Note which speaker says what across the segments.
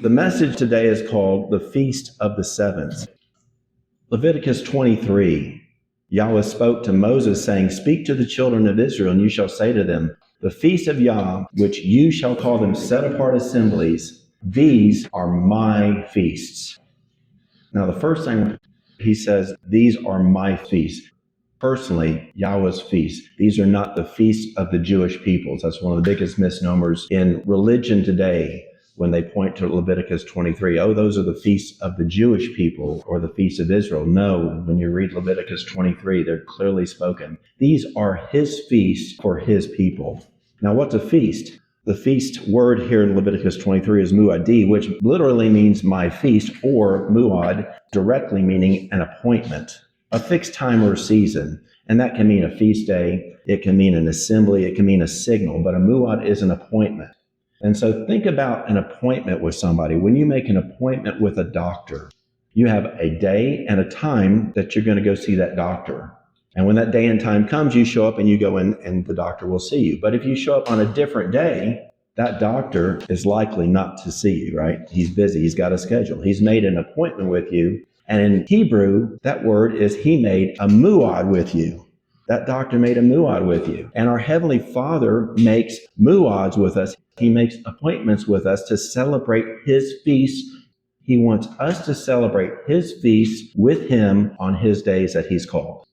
Speaker 1: The message today is called the Feast of the Sevens. Leviticus 23, Yahweh spoke to Moses, saying, "Speak to the children of Israel, and you shall say to them, the feast of Yah, which you shall call them set apart assemblies, these are my feasts." Now, the first thing he says, these are my feasts. Personally, Yahweh's feasts. These are not the feasts of the Jewish peoples. That's one of the biggest misnomers in religion today when they point to Leviticus 23. Oh, those are the feasts of the Jewish people or the feasts of Israel. No, when you read Leviticus 23, they're clearly spoken. These are his feasts for his people. Now, what's a feast? The feast word here in Leviticus 23 is muadi, which literally means my feast, or muad, directly meaning an appointment, a fixed time or season. And that can mean a feast day, it can mean an assembly, it can mean a signal, but a muad is an appointment. And so think about an appointment with somebody. When you make an appointment with a doctor, you have a day and a time that you're going to go see that doctor. And when that day and time comes, you show up and you go in and the doctor will see you. But if you show up on a different day, that doctor is likely not to see you, right? He's busy. He's got a schedule. He's made an appointment with you. And in Hebrew, that word is he made a muad with you. That doctor made a muad with you. And our Heavenly Father makes muads with us. He makes appointments with us to celebrate his feast. He wants us to celebrate his feast with him on his days that he's called.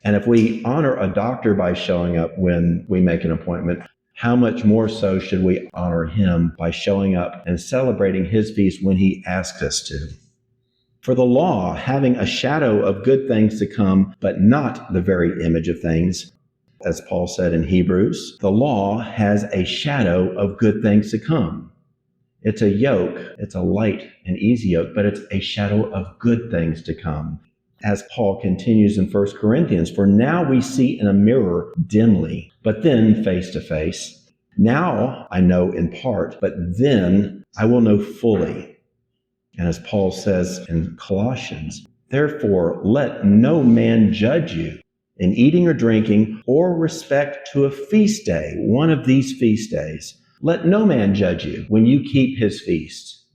Speaker 1: And if we honor a doctor by showing up when we make an appointment, how much more so should we honor him by showing up and celebrating his feast when he asks us to? For the law, having a shadow of good things to come, but not the very image of things, as Paul said in Hebrews, the law has a shadow of good things to come. It's a yoke, it's a light and easy yoke, but it's a shadow of good things to come. As Paul continues in 1 Corinthians, for now we see in a mirror dimly, but then face to face. Now I know in part, but then I will know fully. And as Paul says in Colossians, therefore let no man judge you in eating or drinking or respect to a feast day, one of these feast days. Let no man judge you when you keep his feast.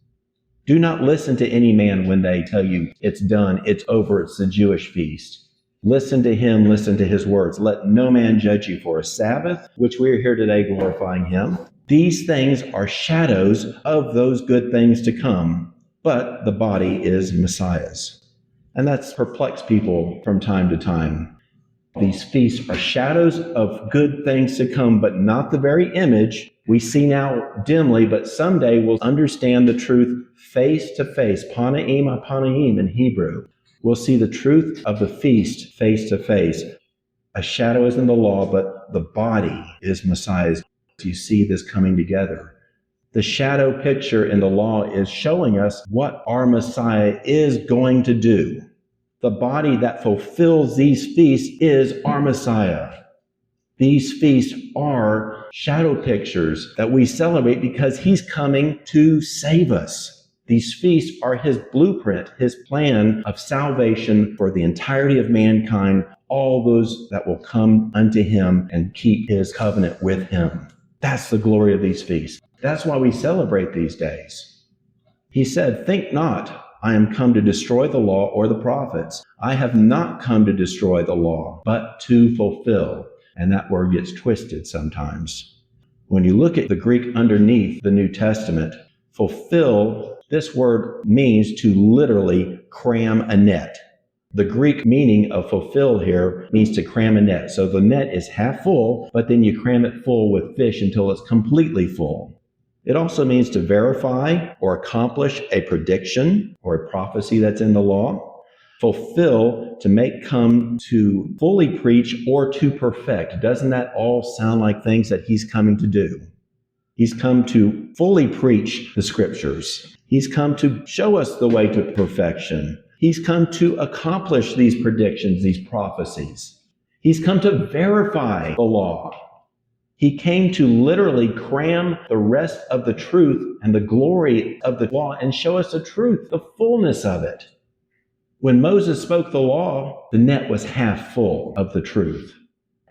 Speaker 1: Do not listen to any man when they tell you it's done, it's over, it's the Jewish feast. Listen to him, listen to his words. Let no man judge you for a Sabbath, which we are here today glorifying him. These things are shadows of those good things to come, but the body is Messiah's. And that's perplexed people from time to time. These feasts are shadows of good things to come, but not the very image. We see now dimly, but someday we'll understand the truth face to face. Panaim apanaim in Hebrew. We'll see the truth of the feast face to face. A shadow is in the law, but the body is Messiah's. You see this coming together. The shadow picture in the law is showing us what our Messiah is going to do. The body that fulfills these feasts is our Messiah. These feasts are shadow pictures that we celebrate because he's coming to save us. These feasts are his blueprint, his plan of salvation for the entirety of mankind, all those that will come unto him and keep his covenant with him. That's the glory of these feasts. That's why we celebrate these days. He said, think not, I am come to destroy the law or the prophets. I have not come to destroy the law, but to fulfill. And that word gets twisted sometimes. When you look at the Greek underneath the New Testament, fulfill, this word means to literally cram a net. The Greek meaning of fulfill here means to cram a net. So the net is half full, but then you cram it full with fish until it's completely full. It also means to verify or accomplish a prediction or a prophecy that's in the law. Fulfill, to make come, to fully preach, or to perfect. Doesn't that all sound like things that he's coming to do? He's come to fully preach the scriptures. He's come to show us the way to perfection. He's come to accomplish these predictions, these prophecies. He's come to verify the law. He came to literally cram the rest of the truth and the glory of the law and show us the truth, the fullness of it. When Moses spoke the law, the net was half full of the truth.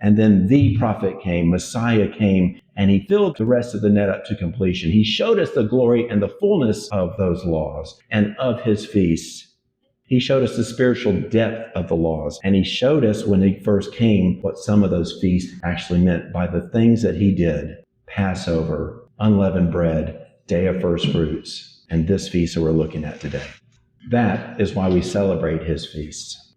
Speaker 1: And then the prophet came, Messiah came, and he filled the rest of the net up to completion. He showed us the glory and the fullness of those laws and of his feasts. He showed us the spiritual depth of the laws, and he showed us when he first came what some of those feasts actually meant by the things that he did. Passover, unleavened bread, Day of First Fruits, and this feast that we're looking at today. That is why we celebrate his feasts.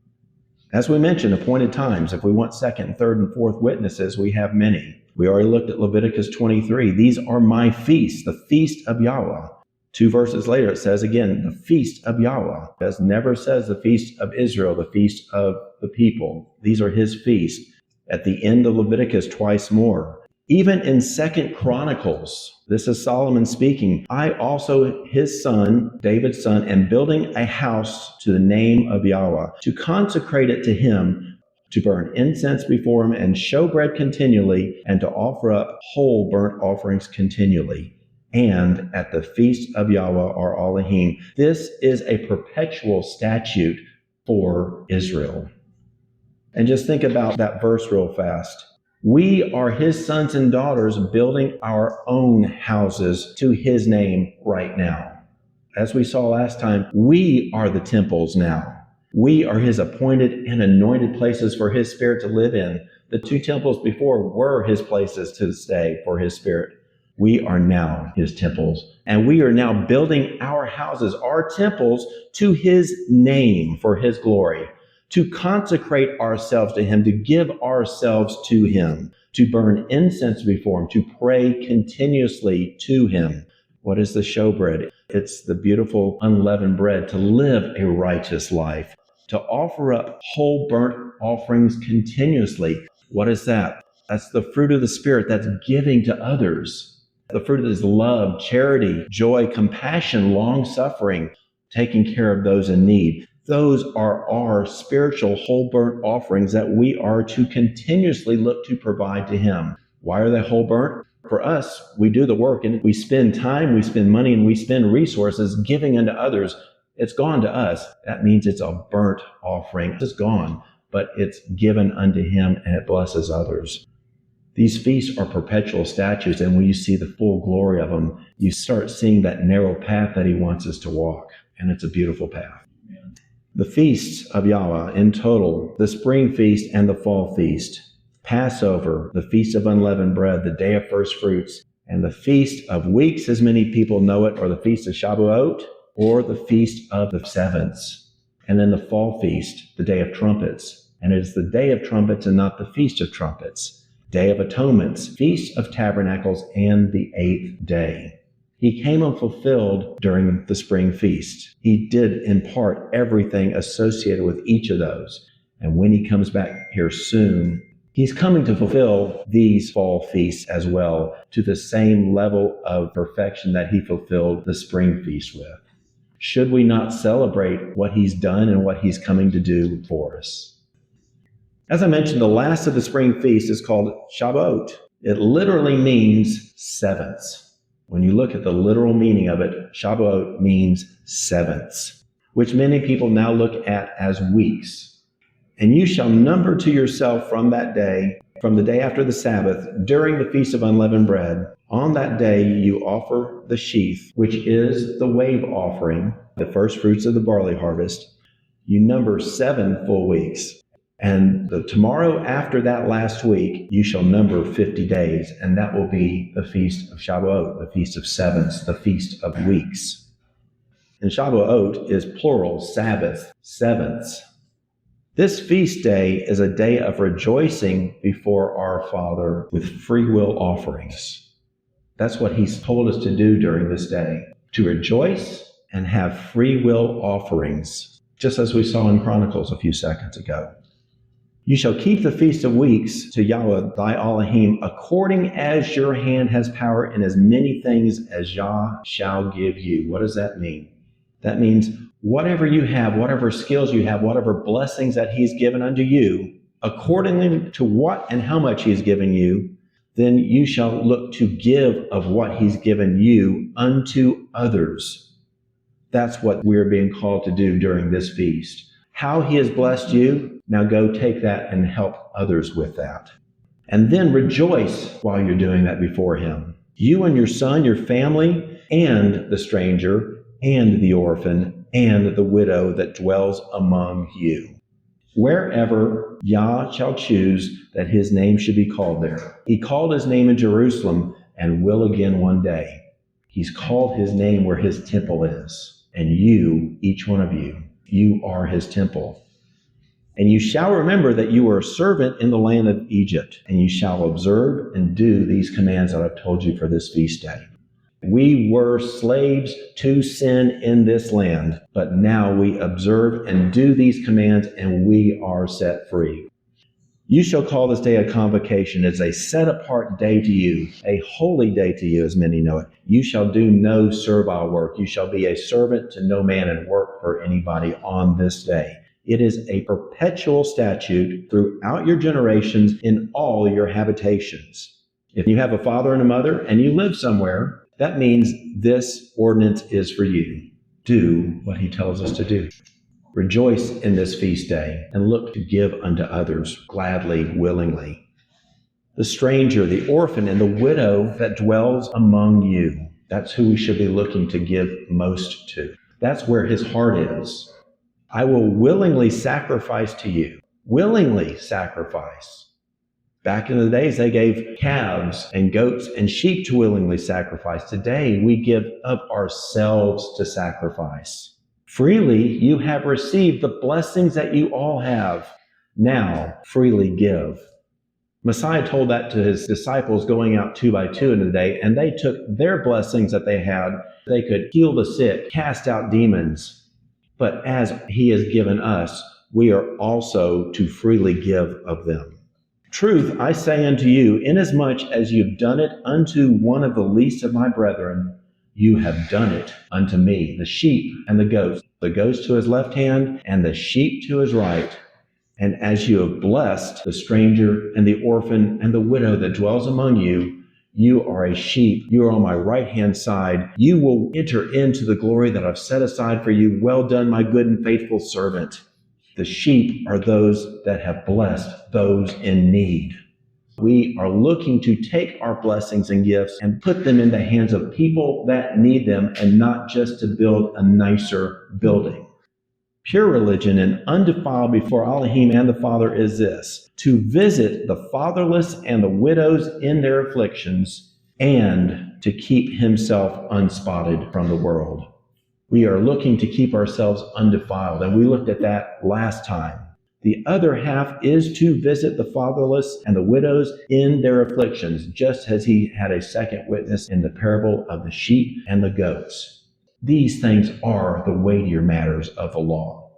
Speaker 1: As we mentioned, appointed times. If we want second, third, and fourth witnesses, we have many. We already looked at Leviticus 23. These are my feasts, the feast of Yahweh. 2 verses later, it says again, the feast of Yahweh. It never says the feast of Israel, the feast of the people. These are his feasts. At the end of Leviticus, twice more. Even in 2 Chronicles, this is Solomon speaking, I also, his son, David's son, am building a house to the name of Yahweh, to consecrate it to him, to burn incense before him and showbread continually, and to offer up whole burnt offerings continually. And at the feast of Yahweh or Elohim. This is a perpetual statute for Israel. And just think about that verse real fast. We are his sons and daughters building our own houses to his name right now. As we saw last time, we are the temples now. We are his appointed and anointed places for his spirit to live in. The 2 temples before were his places to stay for his spirit. We are now his temples, and we are now building our houses, our temples, to his name for his glory, to consecrate ourselves to him, to give ourselves to him, to burn incense before him, to pray continuously to him. What is the showbread? It's the beautiful unleavened bread, to live a righteous life, to offer up whole burnt offerings continuously. What is that? That's the fruit of the Spirit. That's giving to others. The fruit is love, charity, joy, compassion, long-suffering, taking care of those in need. Those are our spiritual whole burnt offerings that we are to continuously look to provide to him. Why are they whole burnt? For us, we do the work and we spend time, we spend money, and we spend resources giving unto others. It's gone to us. That means it's a burnt offering. It's gone, but it's given unto him and it blesses others. These feasts are perpetual statutes, and when you see the full glory of them, you start seeing that narrow path that he wants us to walk, and it's a beautiful path. The feasts of Yahweh in total, the spring feast and the fall feast, Passover, the feast of unleavened bread, the day of first fruits, and the feast of weeks, as many people know it, or the feast of Shavuot, or the feast of the sevens. And then the fall feast, the day of trumpets, and it is the day of trumpets and not the feast of trumpets. Day of Atonements, Feast of Tabernacles, and the 8th day. He came and fulfilled during the spring feast. He did impart everything associated with each of those. And when he comes back here soon, he's coming to fulfill these fall feasts as well to the same level of perfection that he fulfilled the spring feast with. Should we not celebrate what he's done and what he's coming to do for us? As I mentioned, the last of the spring feast is called Shavuot. It literally means sevenths. When you look at the literal meaning of it, Shavuot means sevenths, which many people now look at as weeks. And you shall number to yourself from that day, from the day after the Sabbath, during the Feast of Unleavened Bread. On that day you offer the sheaf, which is the wave offering, the first fruits of the barley harvest. You number 7 full weeks. And the tomorrow after that last week, you shall number 50 days, and that will be the Feast of Shavuot, the Feast of Sevens, the Feast of Weeks. And Shavuot is plural, Sabbath, sevenths. This feast day is a day of rejoicing before our Father with free will offerings. That's what he's told us to do during this day, to rejoice and have free will offerings, just as we saw in Chronicles a few seconds ago. You shall keep the Feast of Weeks to Yahweh thy Elohim, according as your hand has power in as many things as Yah shall give you. What does that mean? That means whatever you have, whatever skills you have, whatever blessings that he's given unto you, according to what and how much he's given you, then you shall look to give of what he's given you unto others. That's what we're being called to do during this feast. How he has blessed you, now go take that and help others with that. And then rejoice while you're doing that before him. You and your son, your family, and the stranger, and the orphan, and the widow that dwells among you. Wherever Yah shall choose that his name should be called there. He called his name in Jerusalem and will again one day. He's called his name where his temple is. And you, each one of you are his temple. And you shall remember that you were a servant in the land of Egypt, and you shall observe and do these commands that I've told you for this feast day. We were slaves to sin in this land, but now we observe and do these commands, and we are set free. You shall call this day a convocation. It's a set-apart day to you, a holy day to you, as many know it. You shall do no servile work. You shall be a servant to no man and work for anybody on this day. It is a perpetual statute throughout your generations in all your habitations. If you have a father and a mother and you live somewhere, that means this ordinance is for you. Do what he tells us to do. Rejoice in this feast day and look to give unto others gladly, willingly. The stranger, the orphan, and the widow that dwells among you. That's who we should be looking to give most to. That's where his heart is. I will willingly sacrifice to you. Willingly sacrifice. Back in the days, they gave calves and goats and sheep to willingly sacrifice. Today, we give of ourselves to sacrifice. Freely, you have received the blessings that you all have. Now, freely give. Messiah told that to his disciples going out 2 by 2 in the day, and they took their blessings that they had. They could heal the sick, cast out demons. But as he has given us, we are also to freely give of them. Truth, I say unto you, inasmuch as you've done it unto one of the least of my brethren, you have done it unto me. The sheep and the goats to his left hand and the sheep to his right. And as you have blessed the stranger and the orphan and the widow that dwells among you, you are a sheep. You are on my right-hand side. You will enter into the glory that I've set aside for you. Well done, my good and faithful servant. The sheep are those that have blessed those in need. We are looking to take our blessings and gifts and put them in the hands of people that need them and not just to build a nicer building. Pure religion and undefiled before Elohim and the Father is this: to visit the fatherless and the widows in their afflictions and to keep himself unspotted from the world. We are looking to keep ourselves undefiled, and we looked at that last time. The other half is to visit the fatherless and the widows in their afflictions, just as he had a second witness in the parable of the sheep and the goats. These things are the weightier matters of the law.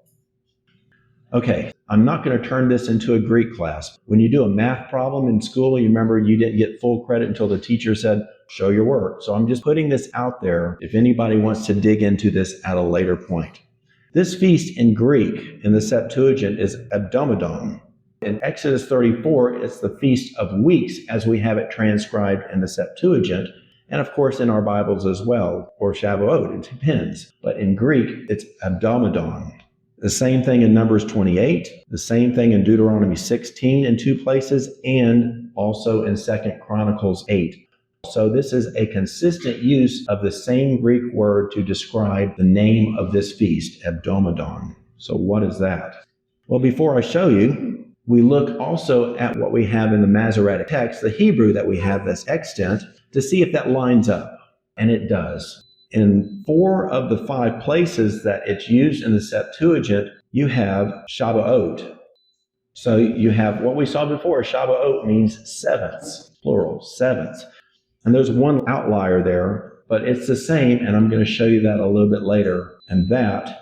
Speaker 1: Okay, I'm not going to turn this into a Greek class. When you do a math problem in school, you remember you didn't get full credit until the teacher said, show your work. So I'm just putting this out there if anybody wants to dig into this at a later point. This feast in Greek, in the Septuagint, is Abdomedon. In Exodus 34, it's the Feast of Weeks, as we have it transcribed in the Septuagint, and of course in our Bibles as well, or Shavuot, it depends. But in Greek, it's Abdomedon. The same thing in Numbers 28, the same thing in Deuteronomy 16 in 2 places, and also in 2 Chronicles 8. So this is a consistent use of the same Greek word to describe the name of this feast, Abdomedon. So what is that? Well, before I show you, we look also at what we have in the Masoretic text, the Hebrew that we have that's extant, to see if that lines up. And it does. In 4 of the 5 places that it's used in the Septuagint, you have Shavuot. So you have what we saw before. Shavuot means sevenths, plural, sevenths. And there's one outlier there, but it's the same, and I'm going to show you that a little bit later. And that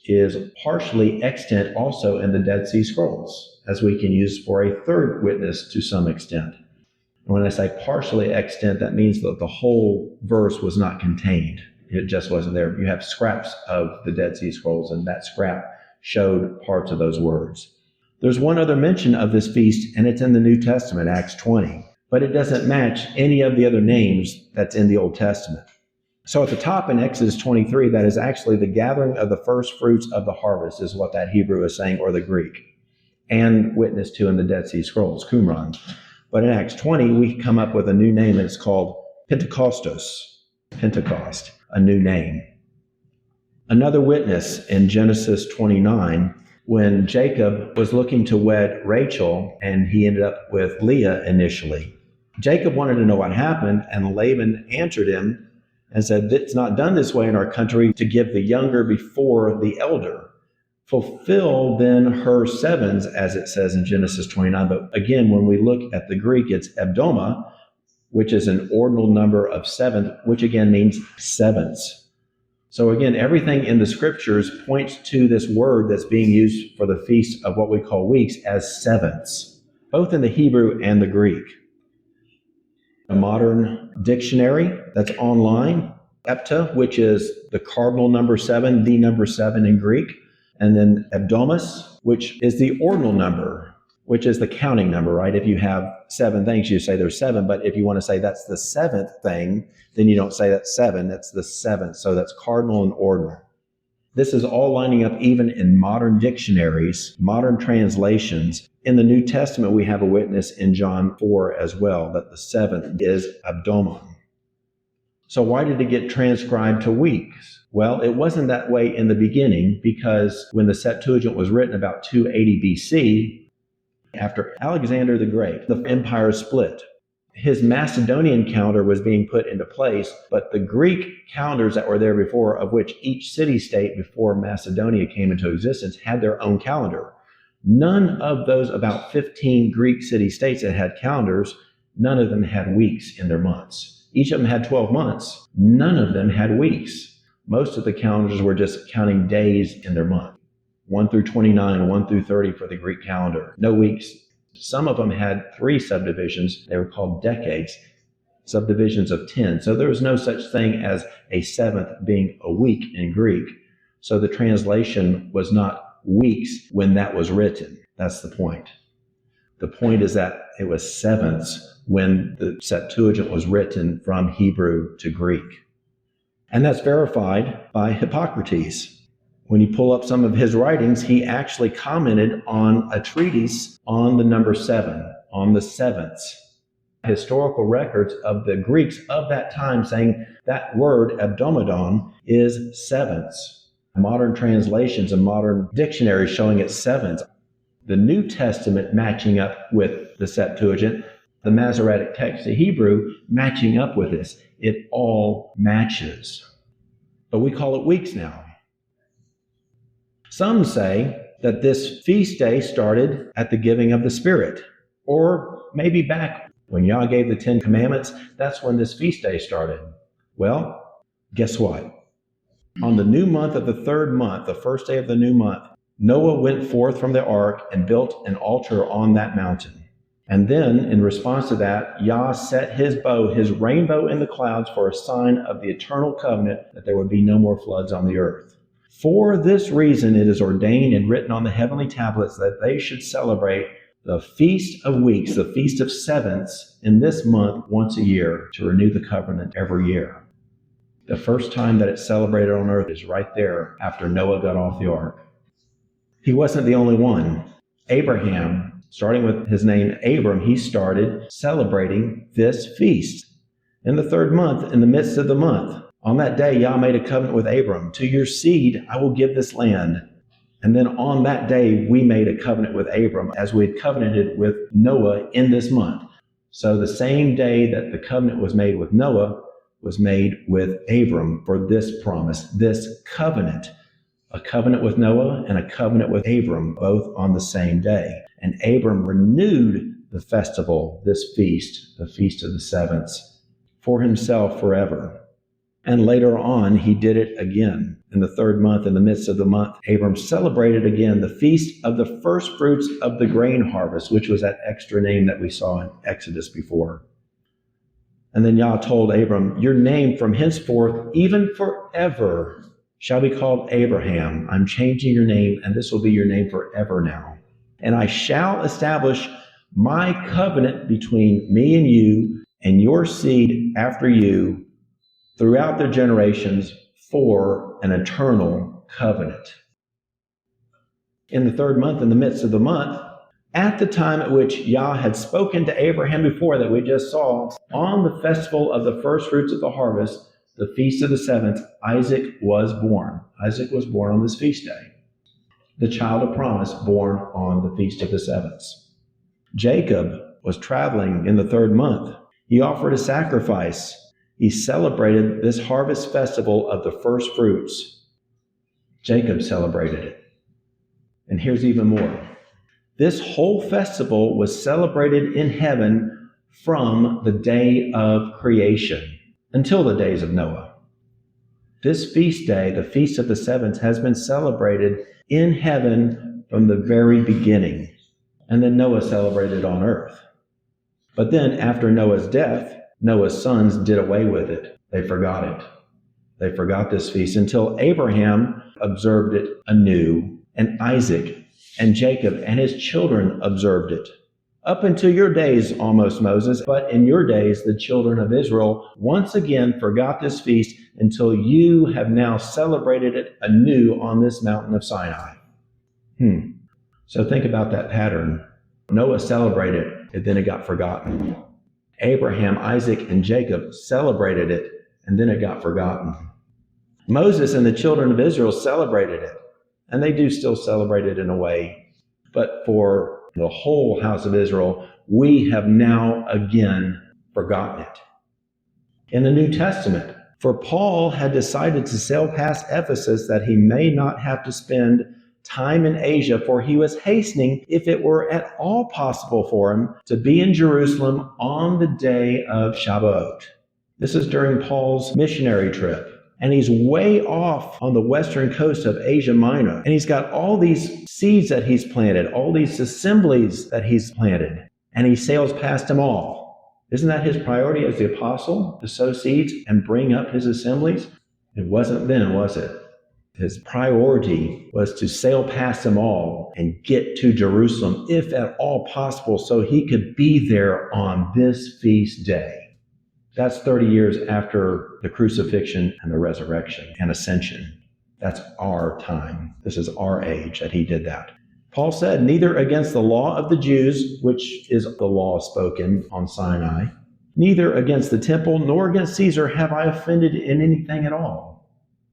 Speaker 1: is partially extant also in the Dead Sea Scrolls, as we can use for a third witness to some extent. And when I say partially extant, that means that the whole verse was not contained. It just wasn't there. You have scraps of the Dead Sea Scrolls, and that scrap showed parts of those words. There's one other mention of this feast, and it's in the New Testament, Acts 20. But it doesn't match any of the other names that's in the Old Testament. So at the top in Exodus 23, that is actually the gathering of the first fruits of the harvest, is what that Hebrew is saying, or the Greek, and witnessed to in the Dead Sea Scrolls, Qumran. But in Acts 20, we come up with a new name, and it's called Pentecostos. Pentecost, a new name. Another witness in Genesis 29, when Jacob was looking to wed Rachel, and he ended up with Leah initially. Jacob wanted to know what happened, and Laban answered him and said, "It's not done this way in our country to give the younger before the elder. Fulfill then her sevens," as it says in Genesis 29. But again, when we look at the Greek, it's ebdoma, which is an ordinal number of seven, which again means sevens. So again, everything in the scriptures points to this word that's being used for the feast of what we call weeks as sevens, both in the Hebrew and the Greek. A modern dictionary that's online, epta, which is the cardinal number seven, the number seven in Greek, and then hebdomas, which is the ordinal number, which is the counting number, right? If you have seven things, you say there's seven, but if you want to say that's the seventh thing, then you don't say that's seven, that's the seventh. So that's cardinal and ordinal. This is all lining up even in modern dictionaries, modern translations. In the New Testament, we have a witness in John 4 as well, that the seventh is abdomon. So why did it get transcribed to weeks? Well, it wasn't that way in the beginning, because when the Septuagint was written about 280 BC, after Alexander the Great, the empire split. His Macedonian calendar was being put into place, but the Greek calendars that were there before, of which each city-state before Macedonia came into existence had their own calendar. None of those about 15 Greek city-states that had calendars, none of them had weeks in their months. Each of them had 12 months. None of them had weeks. Most of the calendars were just counting days in their month. 1 through 29, 1 through 30 for the Greek calendar. No weeks. Some of them had 3 subdivisions. They were called decades, subdivisions of 10. So there was no such thing as a seventh being a week in Greek. So the translation was not weeks when that was written. That's the point. The point is that it was sevenths when the Septuagint was written from Hebrew to Greek. And that's verified by Hippocrates. When you pull up some of his writings, he actually commented on a treatise on the number 7, on the sevenths. Historical records of the Greeks of that time saying that word, abdomodon, is sevenths. Modern translations and modern dictionaries showing it sevens. The New Testament matching up with the Septuagint, the Masoretic text, the Hebrew, matching up with this. It all matches. But we call it weeks now. Some say that this feast day started at the giving of the Spirit, or maybe back when Yah gave the 10 Commandments, that's when this feast day started. Well, guess what? On the new month of the 3rd month, the first day of the new month, Noah went forth from the ark and built an altar on that mountain. And then, in response to that, Yah set his bow, his rainbow in the clouds, for a sign of the eternal covenant that there would be no more floods on the earth. For this reason, it is ordained and written on the heavenly tablets that they should celebrate the Feast of Weeks, the Feast of Sevenths, in this month once a year to renew the covenant every year. The first time that it's celebrated on earth is right there after Noah got off the ark. He wasn't the only one. Abraham, starting with his name Abram, he started celebrating this feast. In the 3rd month, in the midst of the month, on that day, Yah made a covenant with Abram. To your seed, I will give this land. And then on that day, we made a covenant with Abram as we had covenanted with Noah in this month. So the same day that the covenant was made with Noah was made with Abram for this promise, this covenant. A covenant with Noah and a covenant with Abram, both on the same day. And Abram renewed the festival, this feast, the Feast of the Sevenths, for himself forever. And later on, he did it again. In the 3rd month, in the midst of the month, Abram celebrated again the feast of the first fruits of the grain harvest, which was that extra name that we saw in Exodus before. And then Yah told Abram, your name from henceforth, even forever, shall be called Abraham. I'm changing your name, and this will be your name forever now. And I shall establish my covenant between me and you and your seed after you throughout their generations for an eternal covenant. In the 3rd month, in the midst of the month, At the time at which Yah had spoken to Abraham before that we just saw, on the festival of the first fruits of the harvest, the feast of the seventh, Isaac was born. Isaac was born on this feast day. The child of promise born on the feast of the seventh. Jacob was traveling in the third month. He offered a sacrifice. He celebrated this harvest festival of the first fruits. Jacob celebrated it. And here's even more. This whole festival was celebrated in heaven from the day of creation until the days of Noah. This feast day, the Feast of the Seventh, has been celebrated in heaven from the very beginning. And then Noah celebrated on earth. But then after Noah's death, Noah's sons did away with it. They forgot it. They forgot this feast until Abraham observed it anew, and Isaac and Jacob and his children observed it. Up until your days, almost, Moses, but in your days, the children of Israel once again forgot this feast until you have now celebrated it anew on this mountain of Sinai. So think about that pattern. Noah celebrated it, and then it got forgotten. Abraham, Isaac, and Jacob celebrated it, and then it got forgotten. Moses and the children of Israel celebrated it, and they do still celebrate it in a way. But for the whole house of Israel, we have now again forgotten it. In the New Testament, for Paul had decided to sail past Ephesus that he may not have to spend time in Asia, for he was hastening, if it were at all possible for him, to be in Jerusalem on the day of Shavuot. This is during Paul's missionary trip. And he's way off on the western coast of Asia Minor. And he's got all these seeds that he's planted, all these assemblies that he's planted. And he sails past them all. Isn't that his priority as the apostle, to sow seeds and bring up his assemblies? It wasn't then, was it? His priority was to sail past them all and get to Jerusalem, if at all possible, so he could be there on this feast day. That's 30 years after the crucifixion and the resurrection and ascension. That's our time. This is our age that he did that. Paul said, neither against the law of the Jews, which is the law spoken on Sinai, neither against the temple, nor against Caesar have I offended in anything at all.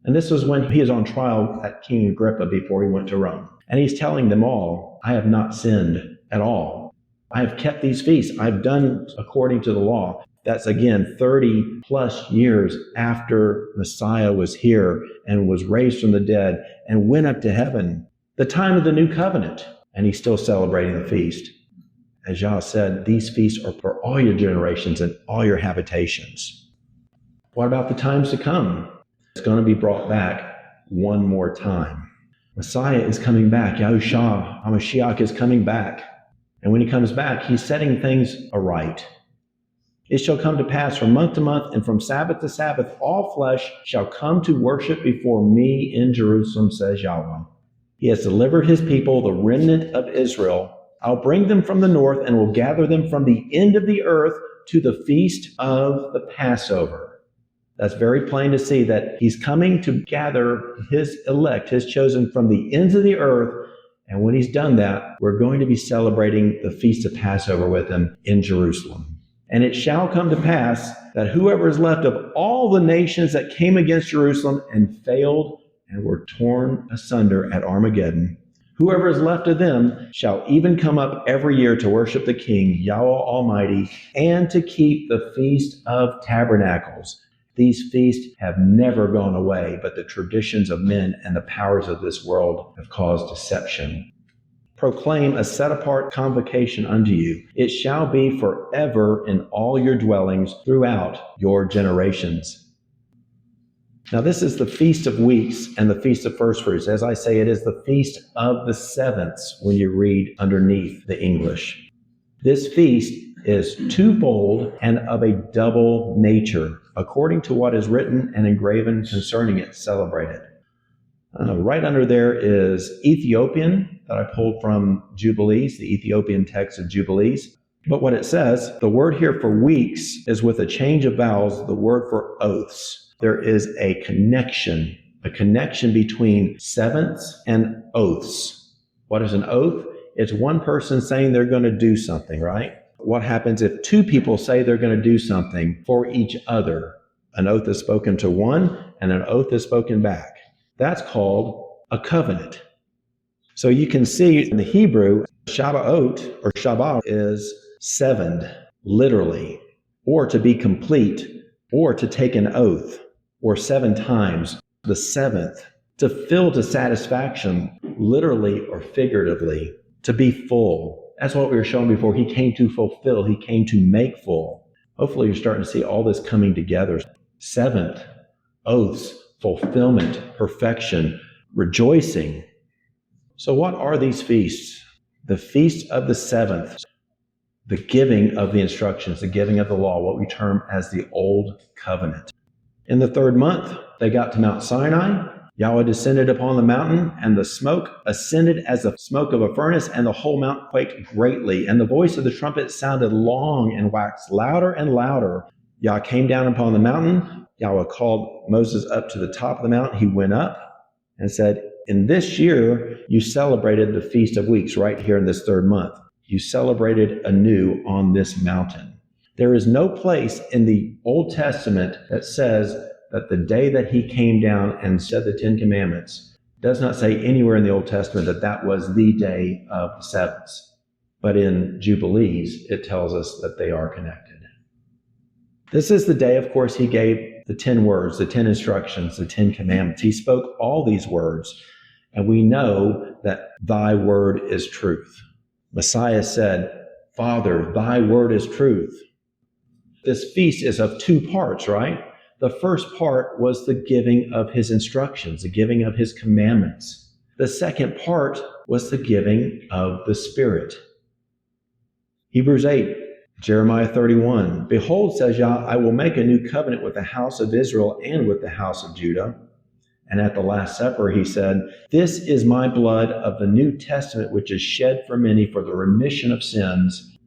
Speaker 1: And this was when he was on trial at King Agrippa before he went to Rome. And he's telling them all, I have not sinned at all. I have kept these feasts. I've done according to the law. That's again 30 plus years after Messiah was here and was raised from the dead and went up to heaven, the time of the new covenant. And he's still celebrating the feast. As Yah said, these feasts are for all your generations and all your habitations. What about the times to come? It's going to be brought back one more time. Messiah is coming back. Yahushua HaMashiach is coming back. And when he comes back, he's setting things aright. It shall come to pass from month to month and from Sabbath to Sabbath, all flesh shall come to worship before me in Jerusalem, says Yahweh. He has delivered his people, the remnant of Israel. I'll bring them from the north and will gather them from the end of the earth to the feast of the Passover. That's very plain to see that he's coming to gather his elect, his chosen from the ends of the earth. And when he's done that, we're going to be celebrating the feast of Passover with him in Jerusalem. And it shall come to pass that whoever is left of all the nations that came against Jerusalem and failed and were torn asunder at Armageddon, whoever is left of them shall even come up every year to worship the King, Yahweh Almighty, and to keep the Feast of Tabernacles. These feasts have never gone away, but the traditions of men and the powers of this world have caused deception. Proclaim a set-apart convocation unto you. It shall be forever in all your dwellings throughout your generations. Now this is the Feast of Weeks and the Feast of First Fruits. As I say, it is the Feast of the Sevenths when you read underneath the English. This feast is twofold and of a double nature, according to what is written and engraven concerning it, celebrated. Right under there is Ethiopian, that I pulled from Jubilees, the Ethiopian text of Jubilees. But what it says, the word here for weeks is with a change of vowels, the word for oaths. There is a connection between sevenths and oaths. What is an oath? it's one person saying they're going to do something, right? What happens if two people say they're going to do something for each other? An oath is spoken to one and an oath is spoken back. That's called a covenant. So you can see in the Hebrew, Shabbat or Shabbat is sevened, literally, or to be complete, or to take an oath, or 7 times, the seventh, to fill to satisfaction, literally or figuratively, to be full. That's what we were showing before. He came to fulfill, he came to make full. Hopefully you're starting to see all this coming together. Seventh, oaths, fulfillment, perfection, rejoicing. So what are these feasts? The feast of the seventh, the giving of the instructions, the giving of the law, what we term as the Old Covenant. In the 3rd month, they got to Mount Sinai. Yahweh descended upon the mountain, and the smoke ascended as the smoke of a furnace, and the whole mount quaked greatly. And the voice of the trumpet sounded long and waxed louder and louder. Yah came down upon the mountain. Yahweh called Moses up to the top of the mountain. He went up and said, in this year, you celebrated the Feast of Weeks right here in this 3rd month. You celebrated anew on this mountain. There is no place in the Old Testament that says that the day that he came down and said the 10 Commandments, does not say anywhere in the Old Testament that that was the day of the sevenths. But in Jubilees, it tells us that they are connected. This is the day, of course, he gave the 10 words, the 10 instructions, the 10 Commandments. He spoke all these words, and we know that thy word is truth. Messiah said, Father, thy word is truth. This feast is of 2 parts, right? The first part was the giving of his instructions, the giving of his commandments. The second part was the giving of the Spirit. Hebrews 8, Jeremiah 31. Behold, says Yah, I will make a new covenant with the house of Israel and with the house of Judah. And at the Last Supper, he said, this is my blood of the New Testament, which is shed for many for the remission of sins.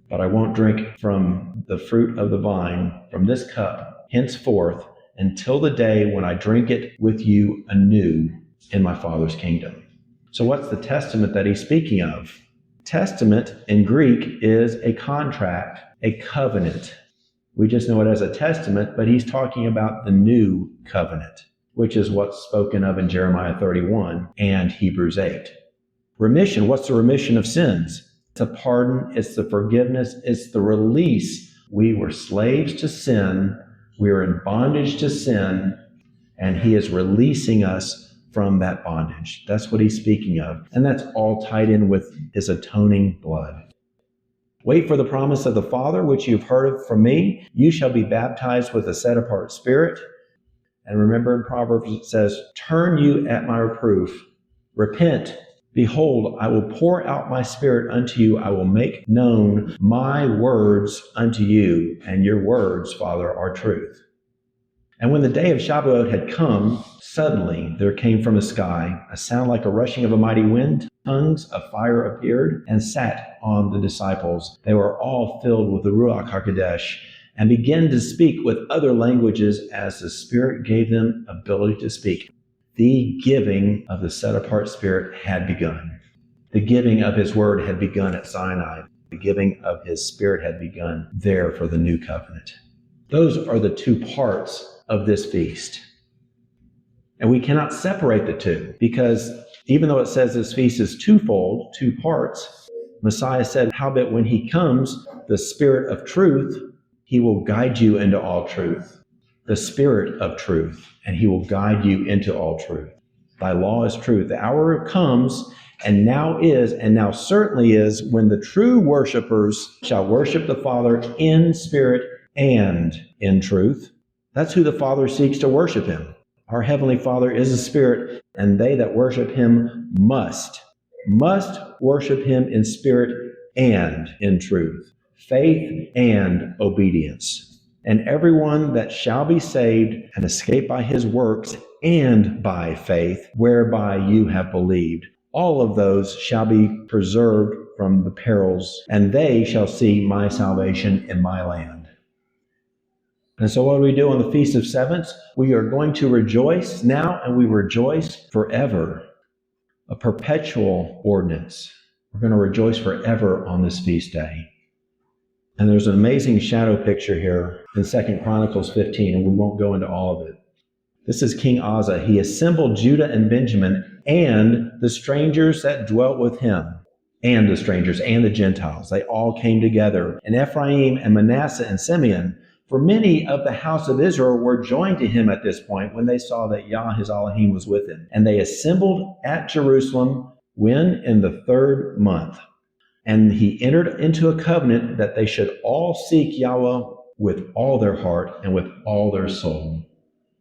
Speaker 1: But I won't drink from the fruit of the vine, from this cup, henceforth, until the day when I drink it with you anew in my Father's kingdom. So what's the testament that he's speaking of? Testament in Greek is a contract, a covenant. We just know it as a testament, but he's talking about the new covenant, which is what's spoken of in Jeremiah 31 and Hebrews 8. Remission, what's the remission of sins? It's a pardon, it's the forgiveness, it's the release. We were slaves to sin, we were in bondage to sin, and he is releasing us from that bondage. That's what he's speaking of. And that's all tied in with his atoning blood. Wait for the promise of the Father, which you've heard from me. You shall be baptized with a set-apart spirit. And remember in Proverbs it says, turn you at my reproof. Repent. Behold, I will pour out my spirit unto you. I will make known my words unto you. And your words, Father, are truth. And when the day of Shavuot had come, suddenly there came from the sky a sound like a rushing of a mighty wind. Tongues of fire appeared and sat on the disciples. They were all filled with the Ruach HaKodesh and began to speak with other languages as the Spirit gave them ability to speak. The giving of the set-apart Spirit had begun. The giving of his word had begun at Sinai. The giving of his Spirit had begun there for the new covenant. Those are the 2 parts of this feast. And we cannot separate the 2 because even though it says this feast is twofold, 2 parts, Messiah said, howbeit when he comes, the Spirit of truth, he will guide you into all truth. The Spirit of truth, and he will guide you into all truth. Thy law is truth. The hour comes, and now is, and now certainly is, when the true worshipers shall worship the Father in spirit and in truth. That's who the Father seeks to worship him. Our Heavenly Father is a spirit, and they that worship him must worship him in spirit and in truth, faith and obedience. And everyone that shall be saved and escape by his works and by faith, whereby you have believed, all of those shall be preserved from the perils, and they shall see my salvation in my land. And so what do we do on the Feast of Sevens? We are going to rejoice now, and we rejoice forever. A perpetual ordinance. We're going to rejoice forever on this feast day. And there's an amazing shadow picture here in 2 Chronicles 15, and we won't go into all of it. This is King Asa. He assembled Judah and Benjamin and the strangers that dwelt with him, and the strangers and the Gentiles. They all came together. And Ephraim and Manasseh and Simeon, for many of the house of Israel were joined to him at this point when they saw that Yah, his Elohim, was with him. And they assembled at Jerusalem when in the 3rd month. And he entered into a covenant that they should all seek Yahweh with all their heart and with all their soul.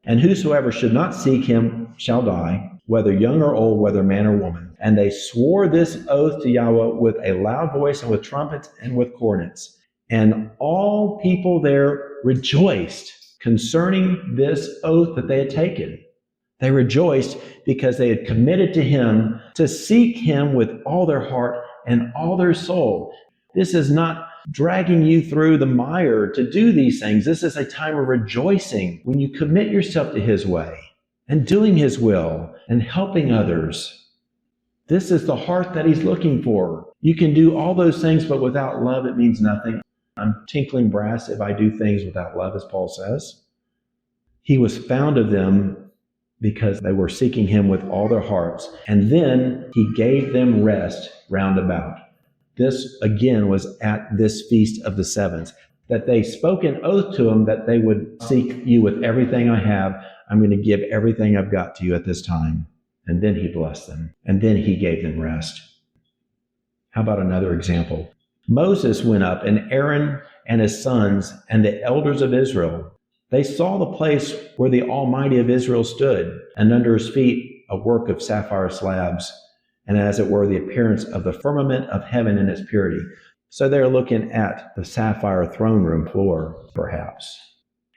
Speaker 1: And whosoever should not seek him shall die, whether young or old, whether man or woman. And they swore this oath to Yahweh with a loud voice and with trumpets and with cornets. And all people there rejoiced concerning this oath that they had taken. They rejoiced because they had committed to him to seek him with all their heart and all their soul. This is not dragging you through the mire to do these things. This is a time of rejoicing when you commit yourself to his way and doing his will and helping others. This is the heart that he's looking for. You can do all those things, but without love, it means nothing. I'm tinkling brass if I do things without love, as Paul says. He was found of them because they were seeking him with all their hearts. And then he gave them rest round about. This, again, was at this feast of the sevens, that they spoke an oath to him that they would seek you with everything I have. I'm going to give everything I've got to you at this time. And then he blessed them. And then he gave them rest. How about another example? Moses went up, and Aaron and his sons and the elders of Israel, they saw the place where the Almighty of Israel stood, and under his feet a work of sapphire slabs, and as it were the appearance of the firmament of heaven in its purity. So they're looking at the sapphire throne room floor, perhaps.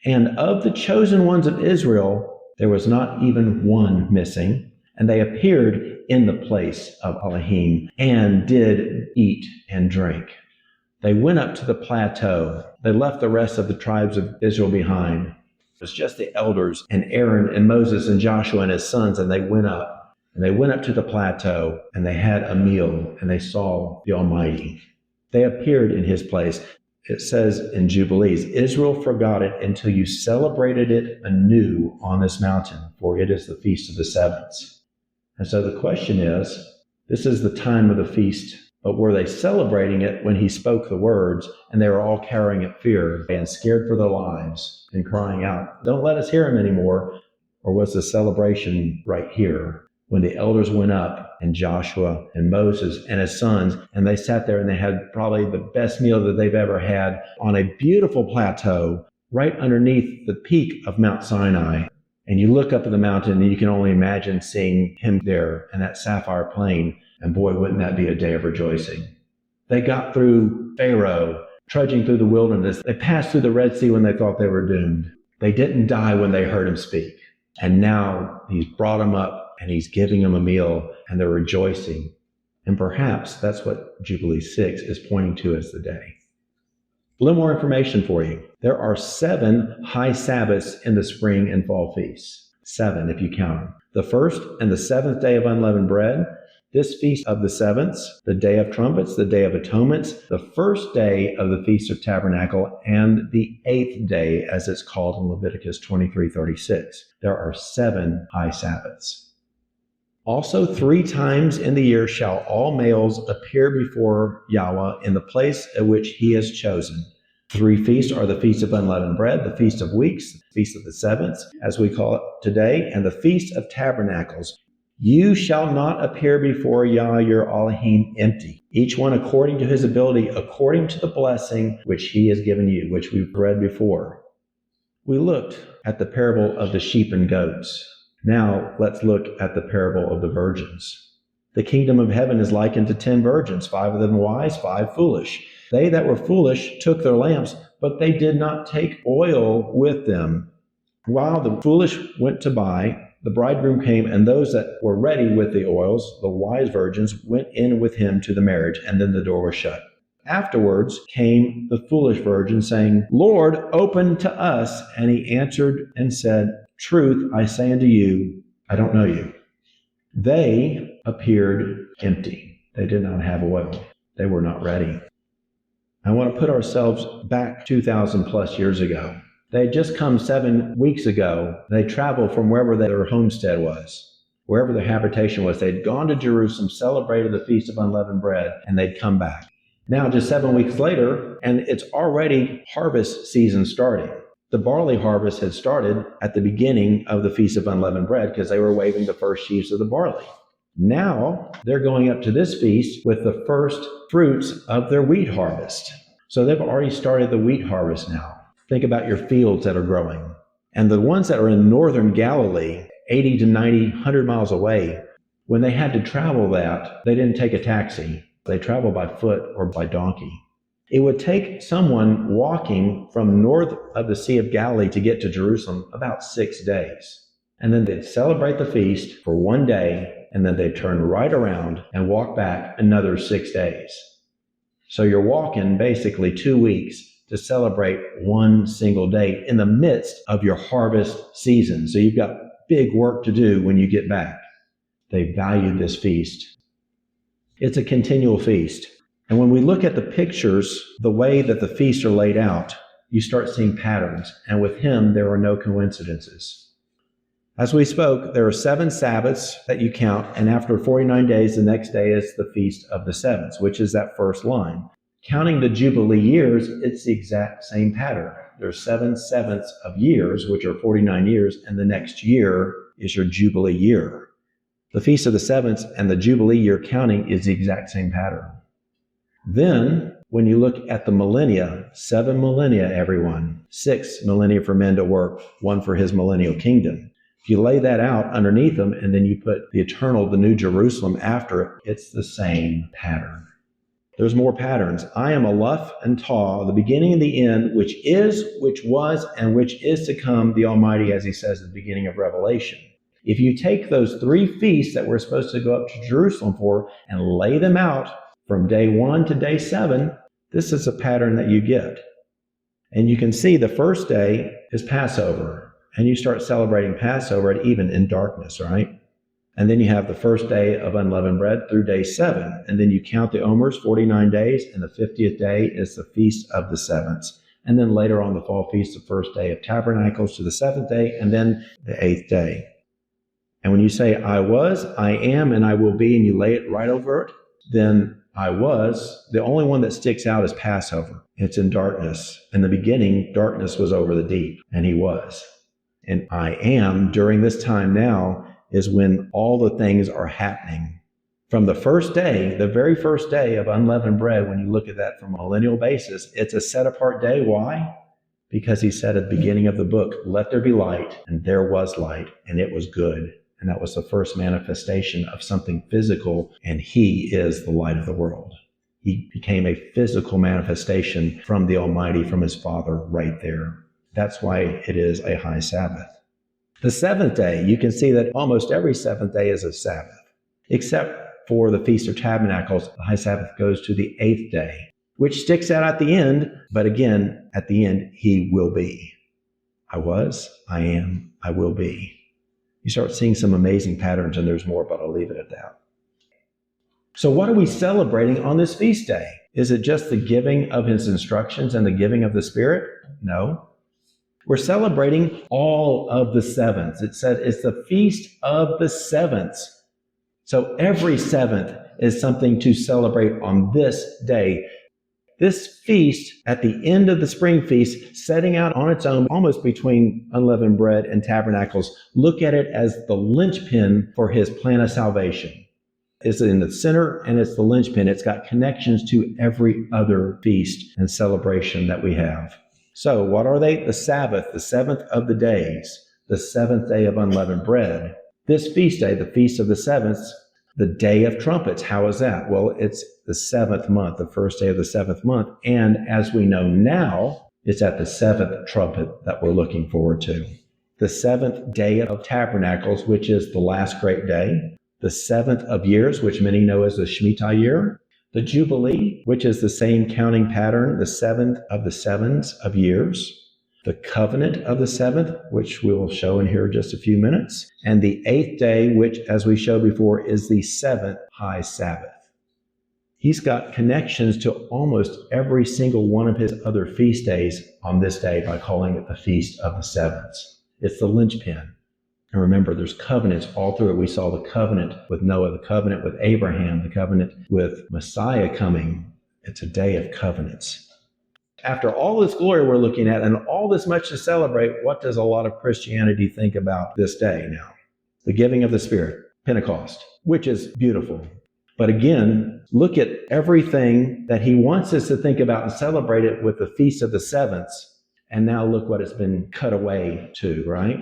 Speaker 1: And of the chosen ones of Israel, there was not even one missing, and they appeared in the place of Elohim and did eat and drink. They went up to the plateau. They left the rest of the tribes of Israel behind. It was just the elders and Aaron and Moses and Joshua and his sons, and they went up. And they went up to the plateau, and they had a meal, and they saw the Almighty. They appeared in his place. It says in Jubilees, Israel forgot it until you celebrated it anew on this mountain, for it is the Feast of the Sevens. And so the question is, this is the time of the feast, but were they celebrating it when he spoke the words, and they were all carrying it fear and scared for their lives and crying out, don't let us hear him anymore? Or was the celebration right here when the elders went up and Joshua and Moses and his sons, and they sat there and they had probably the best meal that they've ever had on a beautiful plateau right underneath the peak of Mount Sinai. And you look up at the mountain and you can only imagine seeing him there in that sapphire plain. And boy, wouldn't that be a day of rejoicing. They got through Pharaoh, trudging through the wilderness. They passed through the Red Sea when they thought they were doomed. They didn't die when they heard him speak. And now he's brought them up and he's giving them a meal and they're rejoicing. And perhaps that's what Jubilee 6 is pointing to as the day. A little more information for you. There are 7 high Sabbaths in the spring and fall feasts. 7 if you count them. The first and the 7th day of unleavened bread, this feast of the sevenths, the day of trumpets, the day of atonements, the first day of the Feast of Tabernacle, and the 8th day, as it's called in Leviticus 23:36. There are 7 high Sabbaths. Also, 3 times in the year shall all males appear before Yahweh in the place at which he has chosen. 3 feasts are the Feast of Unleavened Bread, the Feast of Weeks, the Feast of the Sevenths, as we call it today, and the Feast of Tabernacles. You shall not appear before Yah your Elohim empty, each one according to his ability, according to the blessing which he has given you, which we've read before. We looked at the parable of the sheep and goats. Now let's look at the parable of the virgins. The kingdom of heaven is likened to 10 virgins, 5 of them wise, 5 foolish. They that were foolish took their lamps, but they did not take oil with them. While the foolish went to buy, the bridegroom came, and those that were ready with the oils, the wise virgins, went in with him to the marriage, and then the door was shut. Afterwards came the foolish virgin, saying, Lord, open to us. And he answered and said, Truth, I say unto you, I don't know you. They appeared empty. They did not have oil. They were not ready. I want to put ourselves back 2,000 plus years ago. They had just come 7 weeks ago. They traveled from wherever their homestead was, wherever their habitation was. They'd gone to Jerusalem, celebrated the Feast of Unleavened Bread, and they'd come back. Now, just 7 weeks later, and it's already harvest season starting. The barley harvest had started at the beginning of the Feast of Unleavened Bread because they were waving the first sheaves of the barley. Now, they're going up to this feast with the first fruits of their wheat harvest. So they've already started the wheat harvest now. Think about your fields that are growing. And the ones that are in northern Galilee, 80 to 90, 100 miles away, when they had to travel that, they didn't take a taxi. They traveled by foot or by donkey. It would take someone walking from north of the Sea of Galilee to get to Jerusalem about 6 days. And then they'd celebrate the feast for 1 day, and then they'd turn right around and walk back another 6 days. So you're walking basically 2 weeks to celebrate one single day in the midst of your harvest season. So you've got big work to do when you get back. They valued this feast. It's a continual feast. And when we look at the pictures, the way that the feasts are laid out, you start seeing patterns. And with him, there are no coincidences. As we spoke, there are 7 Sabbaths that you count, and after 49 days, the next day is the Feast of the Sevens, which is that first line. Counting the Jubilee years, it's the exact same pattern. There's 7 sevenths of years, which are 49 years, and the next year is your Jubilee year. The Feast of the Sevens and the Jubilee year counting is the exact same pattern. Then, when you look at the millennia, 7 millennia, everyone, 6 millennia for men to work, 1 for his millennial kingdom. If you lay that out underneath them, and then you put the eternal, the New Jerusalem after it, it's the same pattern. There's more patterns. I am Aleph and Taw, the beginning and the end, which is, which was, and which is to come, the Almighty, as he says at the beginning of Revelation. If you take those 3 feasts that we're supposed to go up to Jerusalem for and lay them out from day 1 to day 7, this is a pattern that you get. And you can see the first day is Passover. And you start celebrating Passover at even in darkness, right? And then you have the first day of unleavened bread through day 7. And then you count the Omers, 49 days, and the 50th day is the Feast of the Sevens. And then later on the fall feast, the first day of Tabernacles to the 7th day, and then the 8th day. And when you say, I was, I am, and I will be, and you lay it right over it, then I was, the only one that sticks out is Passover. It's in darkness. In the beginning, darkness was over the deep, and he was. And I am, during this time now, is when all the things are happening. From the first day, the very first day of unleavened bread, when you look at that from a millennial basis, it's a set-apart day. Why? Because he said at the beginning of the book, let there be light, and there was light, and it was good. And that was the first manifestation of something physical, and he is the light of the world. He became a physical manifestation from the Almighty, from his Father right there. That's why it is a high Sabbath. The 7th day, you can see that almost every 7th day is a Sabbath, except for the Feast of Tabernacles. The high Sabbath goes to the 8th day, which sticks out at the end. But again, at the end, he will be. I was, I am, I will be. You start seeing some amazing patterns, and there's more, but I'll leave it at that. So what are we celebrating on this feast day? Is it just the giving of his instructions and the giving of the Spirit? No. We're celebrating all of the sevens. It said it's the Feast of the Sevens. So every 7th is something to celebrate on this day. This feast, at the end of the spring feast, setting out on its own, almost between unleavened bread and tabernacles, look at it as the linchpin for his plan of salvation. It's in the center, and it's the linchpin. It's got connections to every other feast and celebration that we have. So what are they? The Sabbath, the 7th of the days, the 7th day of unleavened bread. This feast day, the Feast of the Sevens, the Day of Trumpets. How is that? Well, it's the 7th month, the first day of the 7th month. And as we know now, it's at the 7th trumpet that we're looking forward to. The 7th day of Tabernacles, which is the last great day. The 7th of years, which many know as the Shemitah year. The Jubilee, which is the same counting pattern, the 7th of the sevens of years. The covenant of the 7th, which we will show in here in just a few minutes. And the 8th day, which, as we showed before, is the 7th high Sabbath. He's got connections to almost every single one of his other feast days on this day by calling it the Feast of the Sevens. It's the linchpin. And remember, there's covenants all through it. We saw the covenant with Noah, the covenant with Abraham, the covenant with Messiah coming. It's a day of covenants. After all this glory we're looking at and all this much to celebrate, what does a lot of Christianity think about this day now? The giving of the Spirit, Pentecost, which is beautiful. But again, look at everything that he wants us to think about and celebrate it with the Feast of the Sevens. And now look what it's been cut away to, right?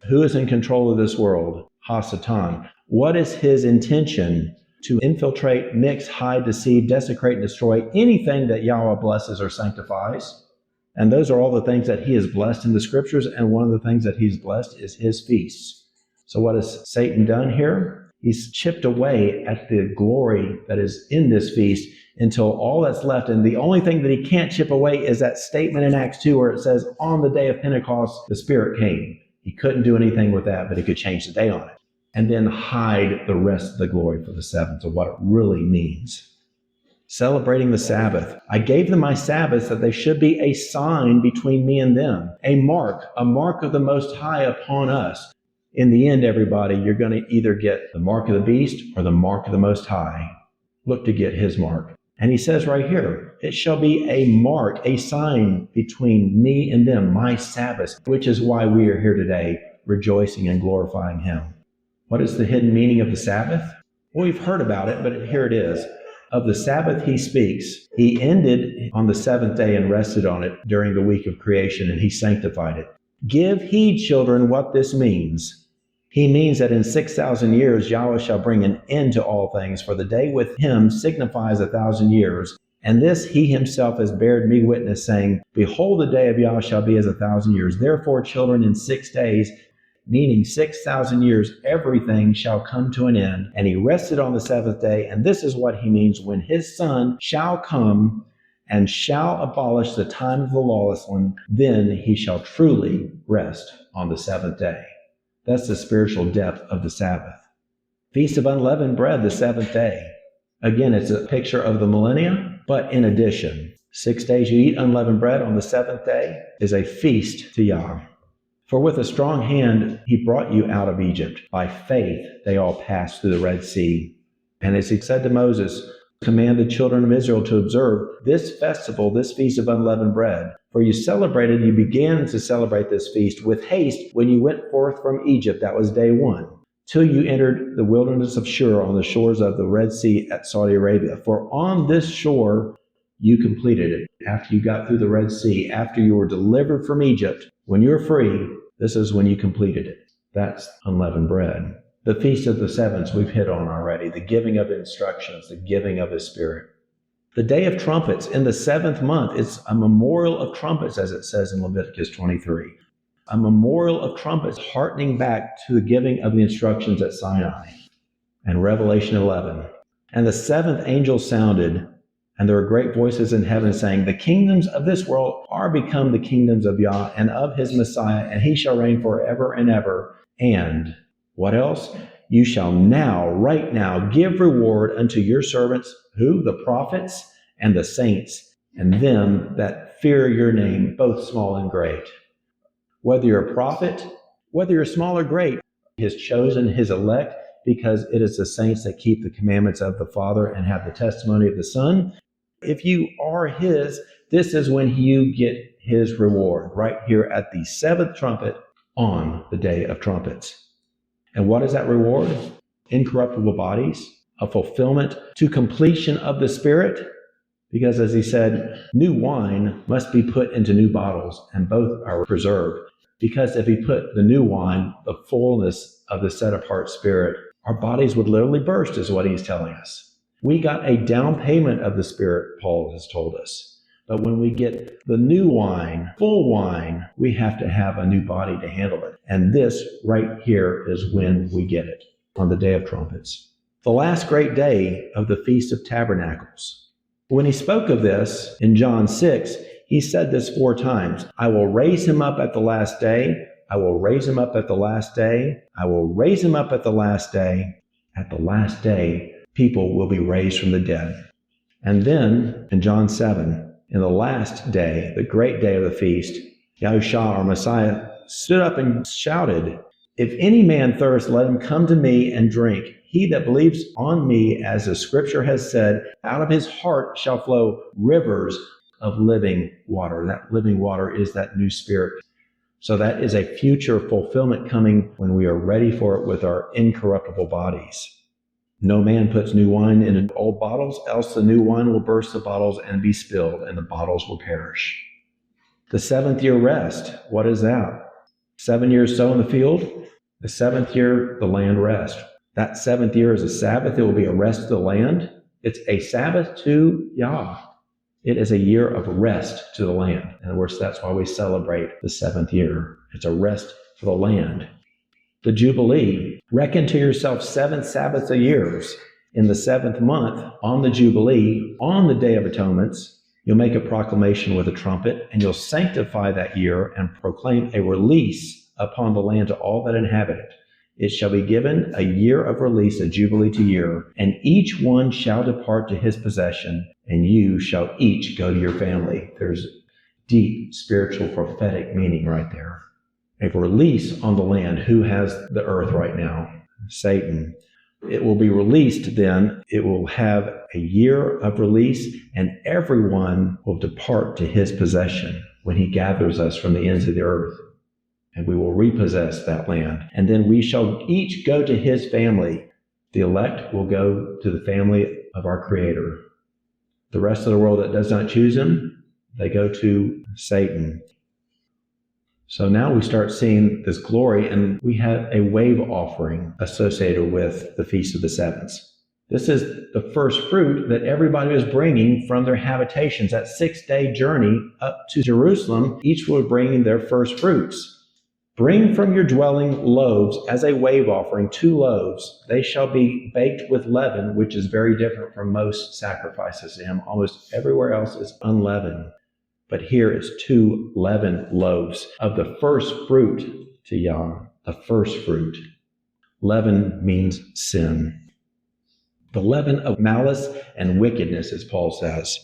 Speaker 1: Who is in control of this world? Ha-Satan. What is his intention? To infiltrate, mix, hide, deceive, desecrate, and destroy anything that Yahweh blesses or sanctifies. And those are all the things that he has blessed in the scriptures. And one of the things that he's blessed is his feasts. So what has Satan done here? He's chipped away at the glory that is in this feast until all that's left. And the only thing that he can't chip away is that statement in Acts 2 where it says, on the day of Pentecost, the Spirit came. He couldn't do anything with that, but he could change the day on it. And then hide the rest of the glory for the seventh of what it really means. Celebrating the Sabbath. I gave them my Sabbaths that they should be a sign between me and them. A mark of the Most High upon us. In the end, everybody, you're going to either get the mark of the beast or the mark of the Most High. Look to get his mark. And he says right here, it shall be a mark, a sign between me and them, my Sabbath, which is why we are here today, rejoicing and glorifying him. What is the hidden meaning of the Sabbath? Well, we've heard about it, but here it is. Of the Sabbath he speaks. He ended on the seventh day and rested on it during the week of creation, and he sanctified it. Give heed, children, what this means. He means that in 6,000 years, Yahweh shall bring an end to all things, for the day with him signifies 1,000 years. And this he himself has bared me witness, saying, behold, the day of Yahweh shall be as 1,000 years. Therefore, children, in 6 days, meaning 6,000 years, everything shall come to an end. And he rested on the seventh day. And this is what he means, when his Son shall come and shall abolish the time of the lawless one, then he shall truly rest on the seventh day. That's the spiritual depth of the Sabbath. Feast of unleavened bread, the seventh day. Again, it's a picture of the millennium, but in addition, 6 days you eat unleavened bread. On the seventh day is a feast to Yah. For with a strong hand he brought you out of Egypt. By faith they all passed through the Red Sea. And as he said to Moses, command the children of Israel to observe this festival, this feast of unleavened bread. For you began to celebrate this feast with haste when you went forth from Egypt. That was day one. Till you entered the wilderness of Shur on the shores of the Red Sea at Saudi Arabia. For on this shore you completed it. After you got through the Red Sea, after you were delivered from Egypt, when you're free, this is when you completed it. That's unleavened bread. The Feast of the Sevens we've hit on already. The giving of instructions, the giving of his Spirit. The Day of Trumpets in the 7th month. It's a memorial of trumpets, as it says in Leviticus 23. A memorial of trumpets, hearkening back to the giving of the instructions at Sinai. And Revelation 11. And the 7th angel sounded, and there were great voices in heaven saying, the kingdoms of this world are become the kingdoms of Yah and of his Messiah, and he shall reign forever and ever. And what else? You shall now, right now, give reward unto your servants, who? The prophets and the saints, and them that fear your name, both small and great. Whether you're a prophet, whether you're small or great, he has chosen his elect, because it is the saints that keep the commandments of the Father and have the testimony of the Son. If you are his, this is when you get his reward, right here at the 7th trumpet on the Day of Trumpets. And what is that reward? Incorruptible bodies, a fulfillment to completion of the Spirit. Because as he said, new wine must be put into new bottles, and both are preserved. Because if he put the new wine, the fullness of the set-apart Spirit, our bodies would literally burst, is what he's telling us. We got a down payment of the Spirit, Paul has told us. But when we get the new wine, full wine, we have to have a new body to handle it. And this right here is when we get it, on the Day of Trumpets. The last great day of the Feast of Tabernacles. When he spoke of this in John 6, he said this 4 times. I will raise him up at the last day. I will raise him up at the last day. I will raise him up at the last day. At the last day, people will be raised from the dead. And then in John 7, in the last day, the great day of the feast, Yahushua, our Messiah, stood up and shouted, "If any man thirst, let him come to me and drink. He that believes on me, as the scripture has said, out of his heart shall flow rivers of living water." That living water is that new spirit. So that is a future fulfillment coming when we are ready for it with our incorruptible bodies. No man puts new wine in old bottles, else the new wine will burst the bottles and be spilled, and the bottles will perish. The seventh year rest, what is that? 7 years sow in the field. The seventh year, the land rest. That seventh year is a Sabbath. It will be a rest of the land. It's a Sabbath to Yah. It is a year of rest to the land. In other words, that's why we celebrate the seventh year. It's a rest for the land. The Jubilee. Reckon to yourself 7 Sabbaths a year. In the 7th month, on the Jubilee, on the Day of Atonements, you'll make a proclamation with a trumpet, and you'll sanctify that year and proclaim a release upon the land to all that inhabit it. It shall be given a year of release, a jubilee to year, and each one shall depart to his possession, and you shall each go to your family. There's deep spiritual prophetic meaning right there. A release on the land. Who has the earth right now? Satan. It will be released then. It will have a year of release, and everyone will depart to his possession when he gathers us from the ends of the earth. And we will repossess that land. And then we shall each go to his family. The elect will go to the family of our Creator. The rest of the world that does not choose him, they go to Satan. So now we start seeing this glory, and we have a wave offering associated with the Feast of the Sevens. This is the first fruit that everybody was bringing from their habitations. That 6-day journey up to Jerusalem, each was bringing their first fruits. Bring from your dwelling loaves as a wave offering, 2 loaves. They shall be baked with leaven, which is very different from most sacrifices to him. Almost everywhere else is unleavened. But here is 2 leavened loaves of the first fruit to Yah, the first fruit. Leaven means sin. The leaven of malice and wickedness, as Paul says.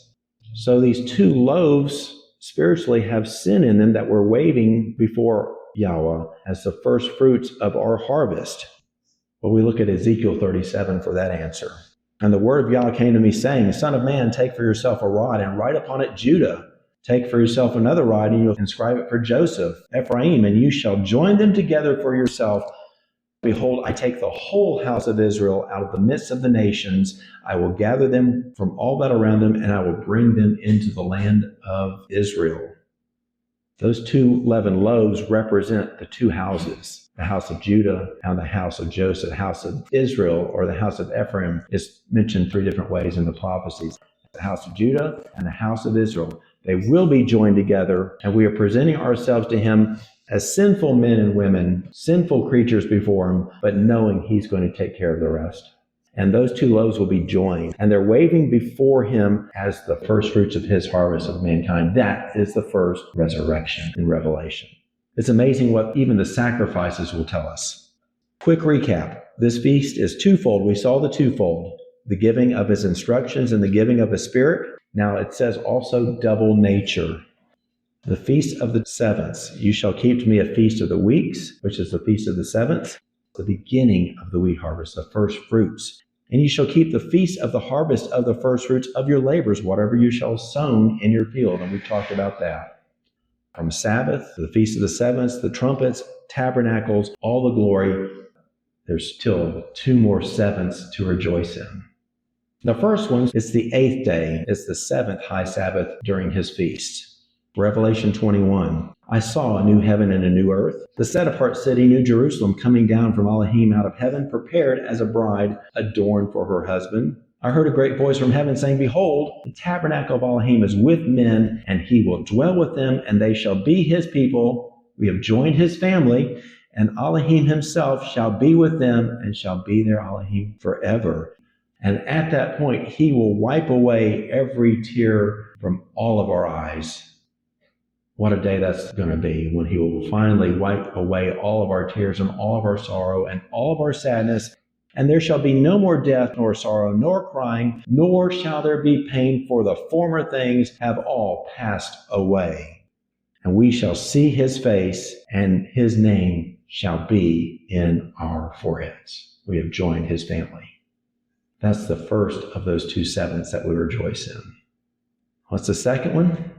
Speaker 1: So these 2 loaves spiritually have sin in them that we're waving before Yahweh as the first fruits of our harvest. Well, we look at Ezekiel 37 for that answer. And the word of Yah came to me saying, Son of man, take for yourself a rod and write upon it Judah. Take for yourself another rod, and you'll inscribe it for Joseph, Ephraim, and you shall join them together for yourself. Behold, I take the whole house of Israel out of the midst of the nations. I will gather them from all that around them, and I will bring them into the land of Israel. Those 2 leavened loaves represent the 2 houses, the house of Judah and the house of Joseph. The house of Israel, or the house of Ephraim, is mentioned 3 different ways in the prophecies. The house of Judah and the house of Israel. They will be joined together, and we are presenting ourselves to him as sinful men and women, sinful creatures before him, but knowing he's going to take care of the rest. And those 2 loaves will be joined, and they're waving before him as the first fruits of his harvest of mankind. That is the first resurrection in Revelation. It's amazing what even the sacrifices will tell us. Quick recap. This feast is twofold. We saw the twofold, the giving of his instructions and the giving of his spirit. Now it says also double nature. The Feast of the Sevens. You shall keep to me a feast of the weeks, which is the Feast of the Sevens, the beginning of the wheat harvest, the first fruits. And you shall keep the feast of the harvest of the first fruits of your labors, whatever you shall sown in your field. And we've talked about that. From Sabbath, the Feast of the Sevens, the trumpets, tabernacles, all the glory. There's still 2 more sevens to rejoice in. The first one is the 8th day. It's the 7th high Sabbath during his feast. Revelation 21. I saw a new heaven and a new earth, the set-apart city, New Jerusalem, coming down from Elohim out of heaven, prepared as a bride adorned for her husband. I heard a great voice from heaven saying, Behold, the tabernacle of Elohim is with men, and he will dwell with them, and they shall be his people. We have joined his family, and Elohim himself shall be with them, and shall be their Elohim forever. And at that point, he will wipe away every tear from all of our eyes. What a day that's going to be when he will finally wipe away all of our tears and all of our sorrow and all of our sadness. And there shall be no more death, nor sorrow, nor crying, nor shall there be pain, for the former things have all passed away. And we shall see his face, and his name shall be in our foreheads. We have joined his family. That's the first of those 2 sevens that we rejoice in. What's the second one?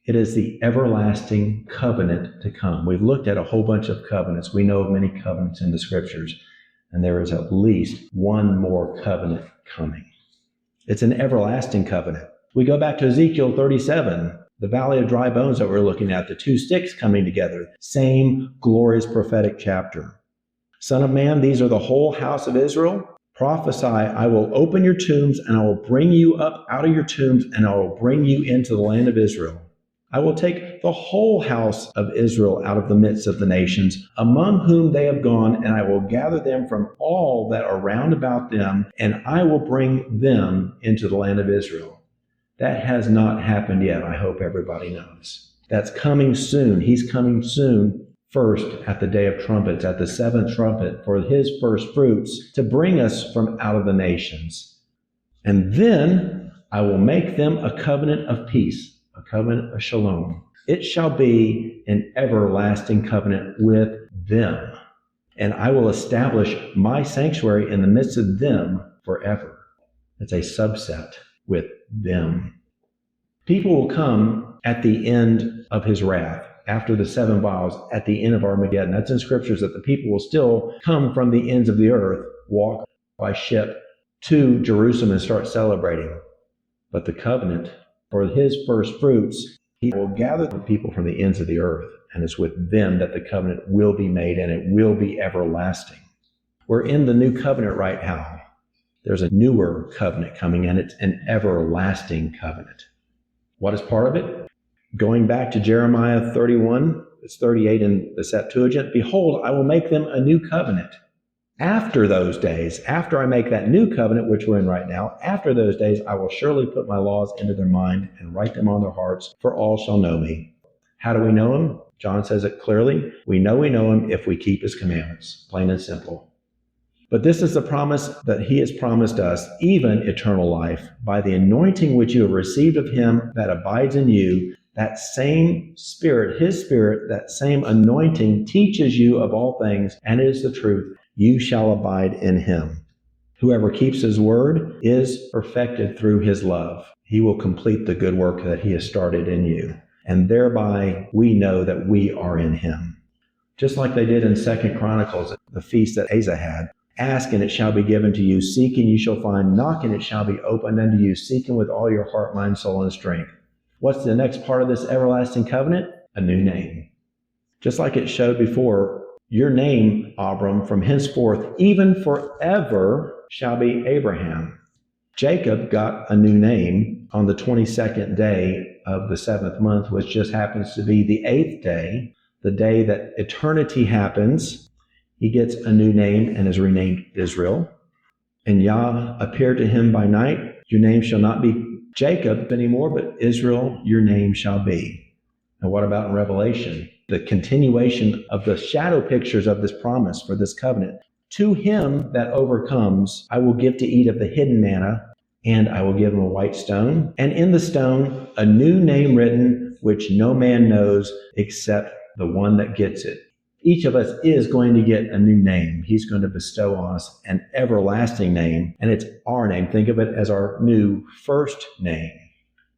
Speaker 1: It is the everlasting covenant to come. We've looked at a whole bunch of covenants. We know of many covenants in the scriptures, and there is at least one more covenant coming. It's an everlasting covenant. We go back to Ezekiel 37, the valley of dry bones that we're looking at, the 2 sticks coming together. Same glorious prophetic chapter. Son of man, these are the whole house of Israel. Prophesy, I will open your tombs, and I will bring you up out of your tombs, and I will bring you into the land of Israel. I will take the whole house of Israel out of the midst of the nations, among whom they have gone, and I will gather them from all that are round about them, and I will bring them into the land of Israel. That has not happened yet, I hope everybody knows. That's coming soon. He's coming soon, first at the day of trumpets, at the 7th trumpet, for his first fruits, to bring us from out of the nations. And then I will make them a covenant of peace, a covenant of shalom. It shall be an everlasting covenant with them, and I will establish my sanctuary in the midst of them forever. It's a subset with them. People will come at the end of his wrath, after the 7 vials, at the end of Armageddon. That's in scriptures, that the people will still come from the ends of the earth, walk by ship to Jerusalem and start celebrating. But the covenant, for his first fruits, he will gather the people from the ends of the earth, and it's with them that the covenant will be made, and it will be everlasting. We're in the new covenant right now. There's a newer covenant coming, and it's an everlasting covenant. What is part of it? Going back to Jeremiah 31, it's 38 in the Septuagint, behold, I will make them a new covenant. After those days, after I make that new covenant, which we're in right now, after those days, I will surely put my laws into their mind and write them on their hearts, for all shall know me. How do we know him? John says it clearly. We know him if we keep his commandments, plain and simple. But this is the promise that he has promised us, even eternal life, by the anointing which you have received of him that abides in you. That same Spirit, his Spirit, that same anointing teaches you of all things, and it is the truth. You shall abide in him. Whoever keeps his word is perfected through his love. He will complete the good work that he has started in you. And thereby we know that we are in him. Just like they did in 2 Chronicles, the feast that Asa had. Ask and it shall be given to you. Seek and you shall find. Knock and it shall be opened unto you. Seek with all your heart, mind, soul, and strength. What's the next part of this everlasting covenant? A new name. Just like it showed before, your name, Abram, from henceforth, even forever, shall be Abraham. Jacob got a new name on the 22nd day of the 7th month, which just happens to be the 8th day, the day that eternity happens. He gets a new name and is renamed Israel. And Yah appeared to him by night. Your name shall not be Jacob anymore, but Israel your name shall be. And what about in Revelation? The continuation of the shadow pictures of this promise for this covenant. To him that overcomes, I will give to eat of the hidden manna, and I will give him a white stone, and in the stone a new name written, which no man knows except the one that gets it. Each of us is going to get a new name. He's going to bestow on us an everlasting name, and it's our name. Think of it as our new first name.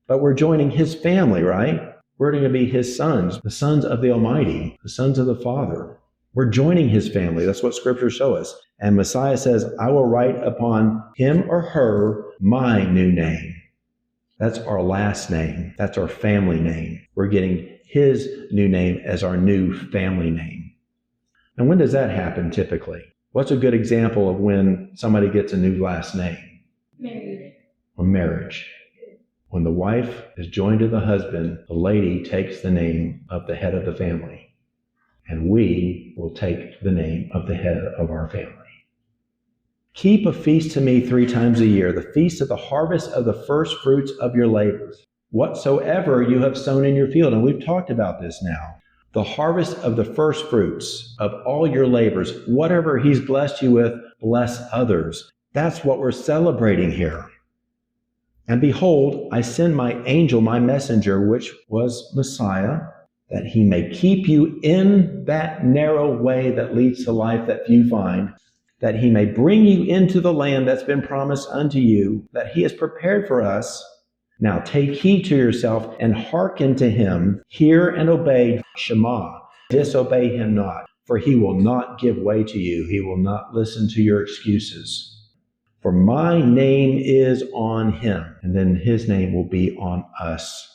Speaker 1: But we're joining his family, right? We're going to be his sons, the sons of the Almighty, the sons of the Father. We're joining his family. That's what scriptures show us. And Messiah says, I will write upon him or her my new name. That's our last name. That's our family name. We're getting his new name as our new family name. And when does that happen typically? What's a good example of when somebody gets a new last name?
Speaker 2: Married.
Speaker 1: Or marriage. When the wife is joined to the husband, the lady takes the name of the head of the family. And we will take the name of the head of our family. Keep a feast to me 3 times a year, the feast of the harvest of the first fruits of your labors. Whatsoever you have sown in your field. And we've talked about this now. The harvest of the first fruits of all your labors, whatever he's blessed you with, bless others. That's what we're celebrating here. And behold, I send my angel, my messenger, which was Messiah, that he may keep you in that narrow way that leads to life that few find, that he may bring you into the land that's been promised unto you, that he has prepared for us. Now take heed to yourself and hearken to him. Hear and obey, Shema. Disobey him not, for he will not give way to you. He will not listen to your excuses. For my name is on him, and then his name will be on us.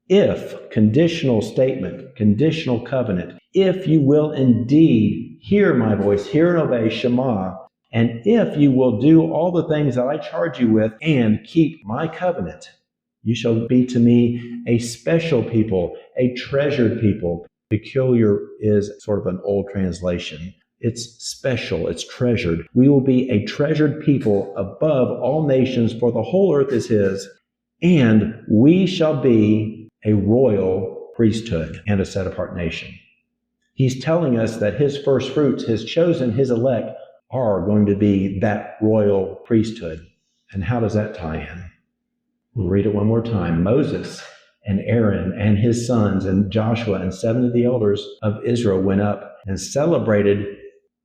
Speaker 1: If, conditional statement, conditional covenant, if you will indeed hear my voice, hear and obey, Shema, and if you will do all the things that I charge you with and keep my covenant, you shall be to me a special people, a treasured people. Peculiar is sort of an old translation. It's special, it's treasured. We will be a treasured people above all nations, for the whole earth is his, and we shall be a royal priesthood and a set-apart nation. He's telling us that his first fruits, his chosen, his elect, are going to be that royal priesthood. And how does that tie in? We'll read it one more time. Moses and Aaron and his sons and Joshua and 7 of the elders of Israel went up and celebrated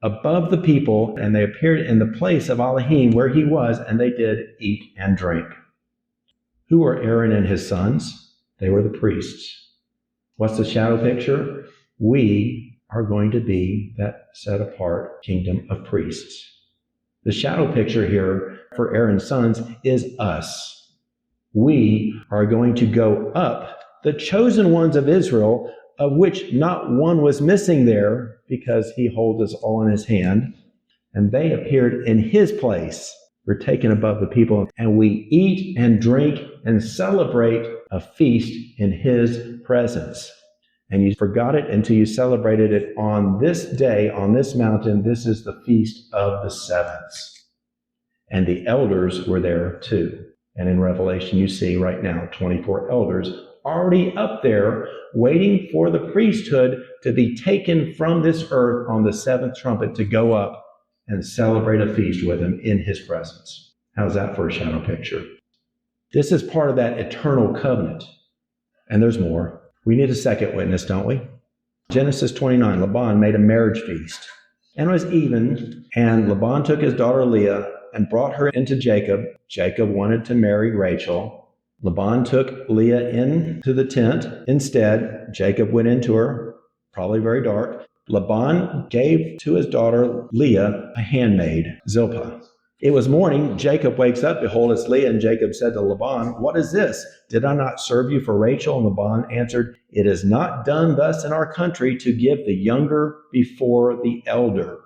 Speaker 1: above the people, and they appeared in the place of Elohim where he was, and they did eat and drink. Who were Aaron and his sons? They were the priests. What's the shadow picture? We are going to be that set apart kingdom of priests. The shadow picture here for Aaron's sons is us. We are going to go up, the chosen ones of Israel, of which not one was missing there, because he holds us all in his hand. And they appeared in his place. We're taken above the people, and we eat and drink and celebrate a feast in his presence. And you forgot it until you celebrated it on this day, on this mountain. This is the Feast of the Sevens. And the elders were there too. And in Revelation, you see right now 24 elders already up there waiting for the priesthood to be taken from this earth on the 7th trumpet to go up and celebrate a feast with him in his presence. How's that for a shadow picture? This is part of that eternal covenant. And there's more. We need a second witness, don't we? Genesis 29, Laban made a marriage feast. And it was even, and Laban took his daughter Leah and brought her into Jacob. Jacob wanted to marry Rachel. Laban took Leah into the tent. Instead, Jacob went into her, probably very dark. Laban gave to his daughter Leah a handmaid, Zilpah. It was morning. Jacob wakes up. Behold, it's Leah. And Jacob said to Laban, "What is this? Did I not serve you for Rachel?" And Laban answered, "It is not done thus in our country to give the younger before the elder."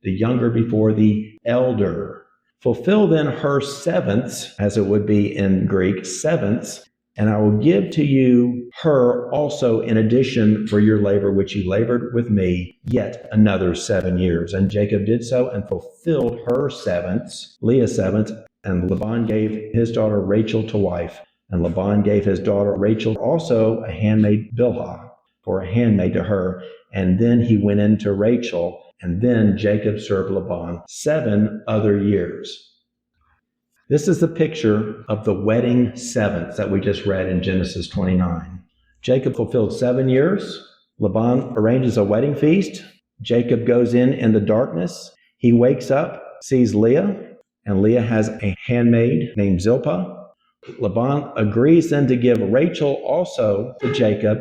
Speaker 1: The younger before the elder. Fulfill then her sevenths, as it would be in Greek, sevenths, and I will give to you her also in addition for your labor, which you labored with me, yet another 7 years. And Jacob did so and fulfilled her sevenths, Leah's sevenths, and Laban gave his daughter Rachel to wife. And Laban gave his daughter Rachel also a handmaid Bilhah for a handmaid to her. And then he went into Rachel. And then Jacob served Laban 7 other years. This is the picture of the wedding seventh that we just read in Genesis 29. Jacob fulfilled 7 years. Laban arranges a wedding feast. Jacob goes in the darkness. He wakes up, sees Leah, and Leah has a handmaid named Zilpah. Laban agrees then to give Rachel also to Jacob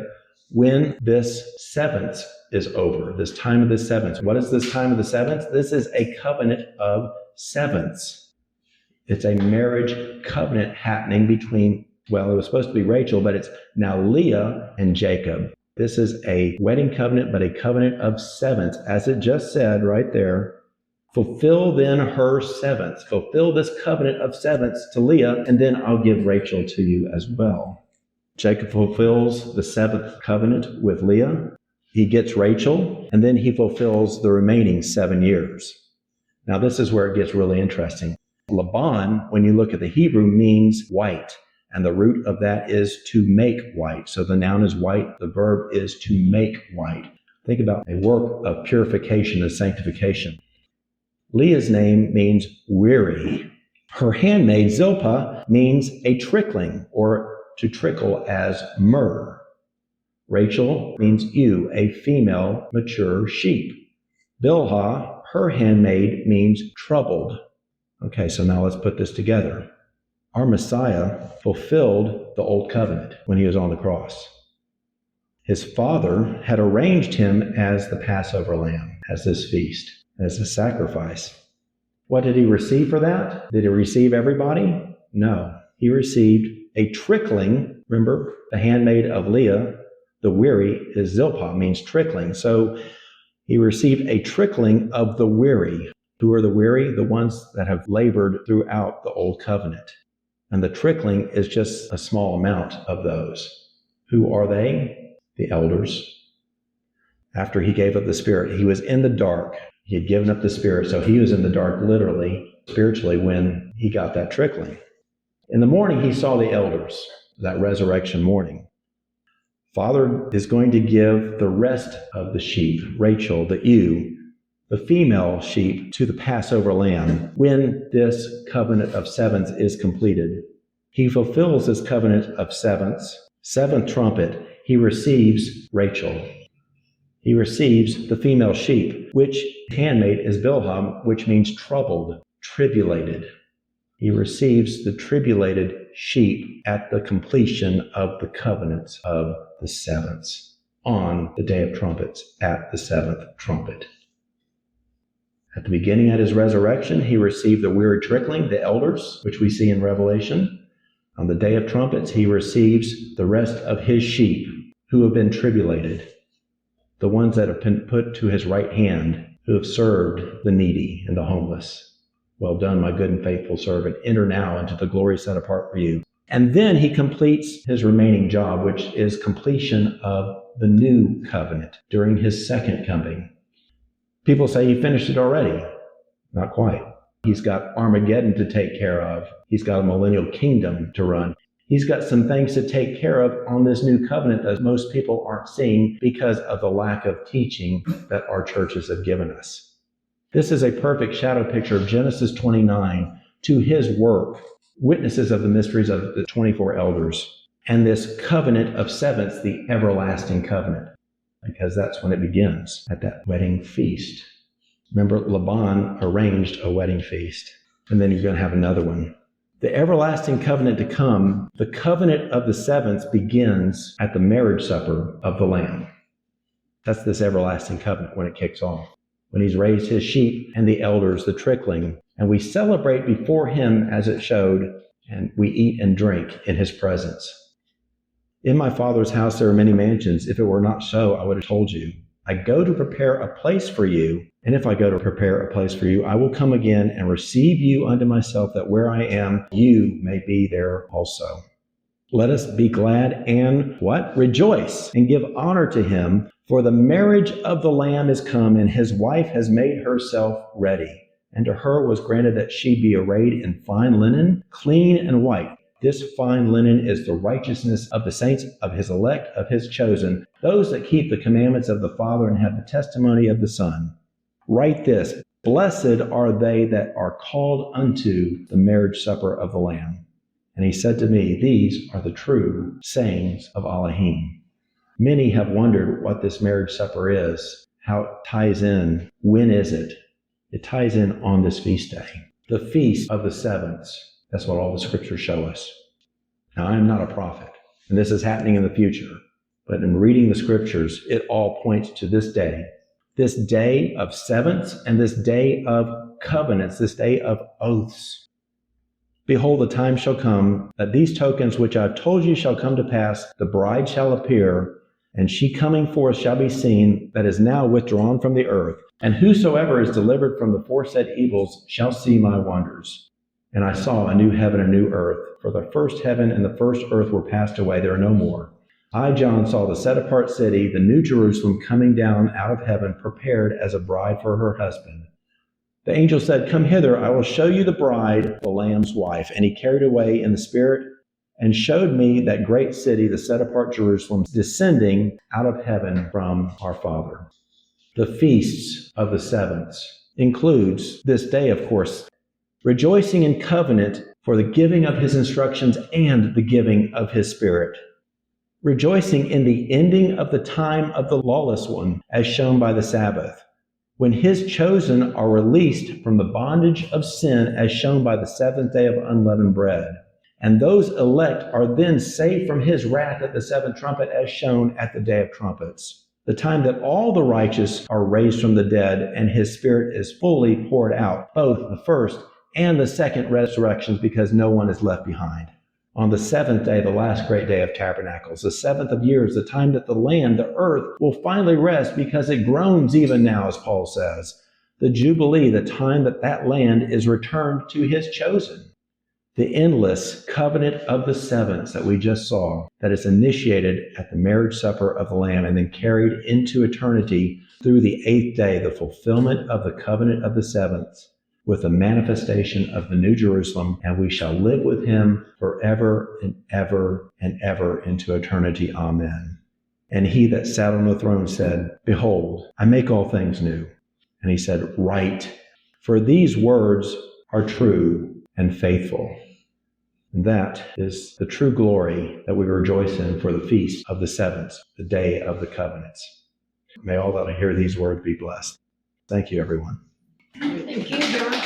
Speaker 1: when this seventh is over, this time of the seventh. What is this time of the seventh? This is a covenant of sevenths. It's a marriage covenant happening between, well, it was supposed to be Rachel, but it's now Leah and Jacob. This is a wedding covenant, but a covenant of sevenths, as it just said right there. Fulfill then her sevenths. Fulfill this covenant of sevenths to Leah, and then I'll give Rachel to you as well. Jacob fulfills the 7th covenant with Leah. He gets Rachel, and then he fulfills the remaining 7 years. Now, this is where it gets really interesting. Laban, when you look at the Hebrew, means white. and the root of that is to make white. So the noun is white, the verb is to make white. Think about a work of purification and sanctification. Leah's name means weary. Her handmaid Zilpah means a trickling, or to trickle as myrrh. Rachel means ewe, a female mature sheep. Bilhah, her handmaid, means troubled. Okay, so now let's put this together. Our Messiah fulfilled the old covenant when he was on the cross. His Father had arranged him as the Passover lamb, as this feast, as a sacrifice. What did he receive for that? Did he receive everybody? No. He received a trickling. Remember, the handmaid of Leah, the weary, is Zilpah, means trickling. So he received a trickling of the weary. Who are the weary? The ones that have labored throughout the old covenant. And the trickling is just a small amount of those. Who are they? The elders. After he gave up the Spirit, he was in the dark. He had given up the Spirit, so he was in the dark literally, spiritually, when he got that trickling. In the morning, he saw the elders, that resurrection morning. Father is going to give the rest of the sheep, Rachel, the ewe, the female sheep, to the Passover lamb when this covenant of sevens is completed. He fulfills this covenant of sevens. Seventh trumpet, he receives Rachel. He receives the female sheep, which handmaid is Bilhah, which means troubled, tribulated. He receives the tribulated sheep at the completion of the covenants of the sevens on the day of trumpets, at the seventh trumpet. At the beginning, at his resurrection, he received the weary trickling, the elders, which we see in Revelation. On the day of trumpets, he receives the rest of his sheep who have been tribulated, the ones that have been put to his right hand, who have served the needy and the homeless. Well done, my good and faithful servant. Enter now into the glory set apart for you. And then he completes his remaining job, which is completion of the new covenant during his second coming. People say he finished it already. Not quite. He's got Armageddon to take care of. He's got a millennial kingdom to run. He's got some things to take care of on this new covenant that most people aren't seeing because of the lack of teaching that our churches have given us. This is a perfect shadow picture of Genesis 29 to his work, witnesses of the mysteries of the 24 elders, and this covenant of sevens, the everlasting covenant, because that's when it begins, at that wedding feast. Remember, Laban arranged a wedding feast, and then you're going to have another one. The everlasting covenant to come, the covenant of the sevens, begins at the marriage supper of the Lamb. That's this everlasting covenant when it kicks off, when he's raised his sheep and the elders, the trickling, and we celebrate before him as it showed, and we eat and drink in his presence. In my Father's house there are many mansions. If it were not so, I would have told you. I go to prepare a place for you, and if I go to prepare a place for you, I will come again and receive you unto myself, that where I am, you may be there also. Let us be glad and what? Rejoice and give honor to him, for the marriage of the Lamb is come, and his wife has made herself ready. And to her was granted that she be arrayed in fine linen, clean and white. This fine linen is the righteousness of the saints, of his elect, of his chosen, those that keep the commandments of the Father and have the testimony of the Son. Write this: blessed are they that are called unto the marriage supper of the Lamb. And he said to me, these are the true sayings of Elohim. Many have wondered what this marriage supper is, how it ties in. When is it? It ties in on this feast day, the feast of the sevens. That's what all the scriptures show us. Now, I am not a prophet, and this is happening in the future. But in reading the scriptures, it all points to this day of sevens, and this day of covenants, this day of oaths. Behold, the time shall come that these tokens which I have told you shall come to pass. The bride shall appear, and she coming forth shall be seen, that is now withdrawn from the earth. And whosoever is delivered from the foresaid evils shall see my wonders. And I saw a new heaven and a new earth, for the first heaven and the first earth were passed away, there are no more. I, John, saw the set-apart city, the new Jerusalem, coming down out of heaven, prepared as a bride for her husband. The angel said, come hither, I will show you the bride, the Lamb's wife. And he carried away in the spirit and showed me that great city, the set-apart Jerusalem, descending out of heaven from our Father. The feasts of the sevenths includes this day, of course, rejoicing in covenant for the giving of his instructions and the giving of his Spirit. Rejoicing in the ending of the time of the lawless one, as shown by the Sabbath, when his chosen are released from the bondage of sin, as shown by the seventh day of unleavened bread. And those elect are then saved from his wrath at the seventh trumpet, as shown at the day of trumpets. The time that all the righteous are raised from the dead and his Spirit is fully poured out, both the first and the second resurrections, because no one is left behind. On the seventh day, the last great day of tabernacles, the seventh of years, the time that the land, the earth, will finally rest because it groans even now, as Paul says. The Jubilee, the time that that land is returned to his chosen. The endless covenant of the sevenths that we just saw, that is initiated at the marriage supper of the Lamb and then carried into eternity through the eighth day, the fulfillment of the covenant of the sevenths, with the manifestation of the New Jerusalem, and we shall live with him forever and ever and ever into eternity. Amen. And he that sat on the throne said, Behold, I make all things new. And he said, Write, for these words are true and faithful. And that is the true glory that we rejoice in for the feast of the sevenths, the day of the covenants. May all that hear these words be blessed. Thank you, everyone.
Speaker 2: Thank you, John.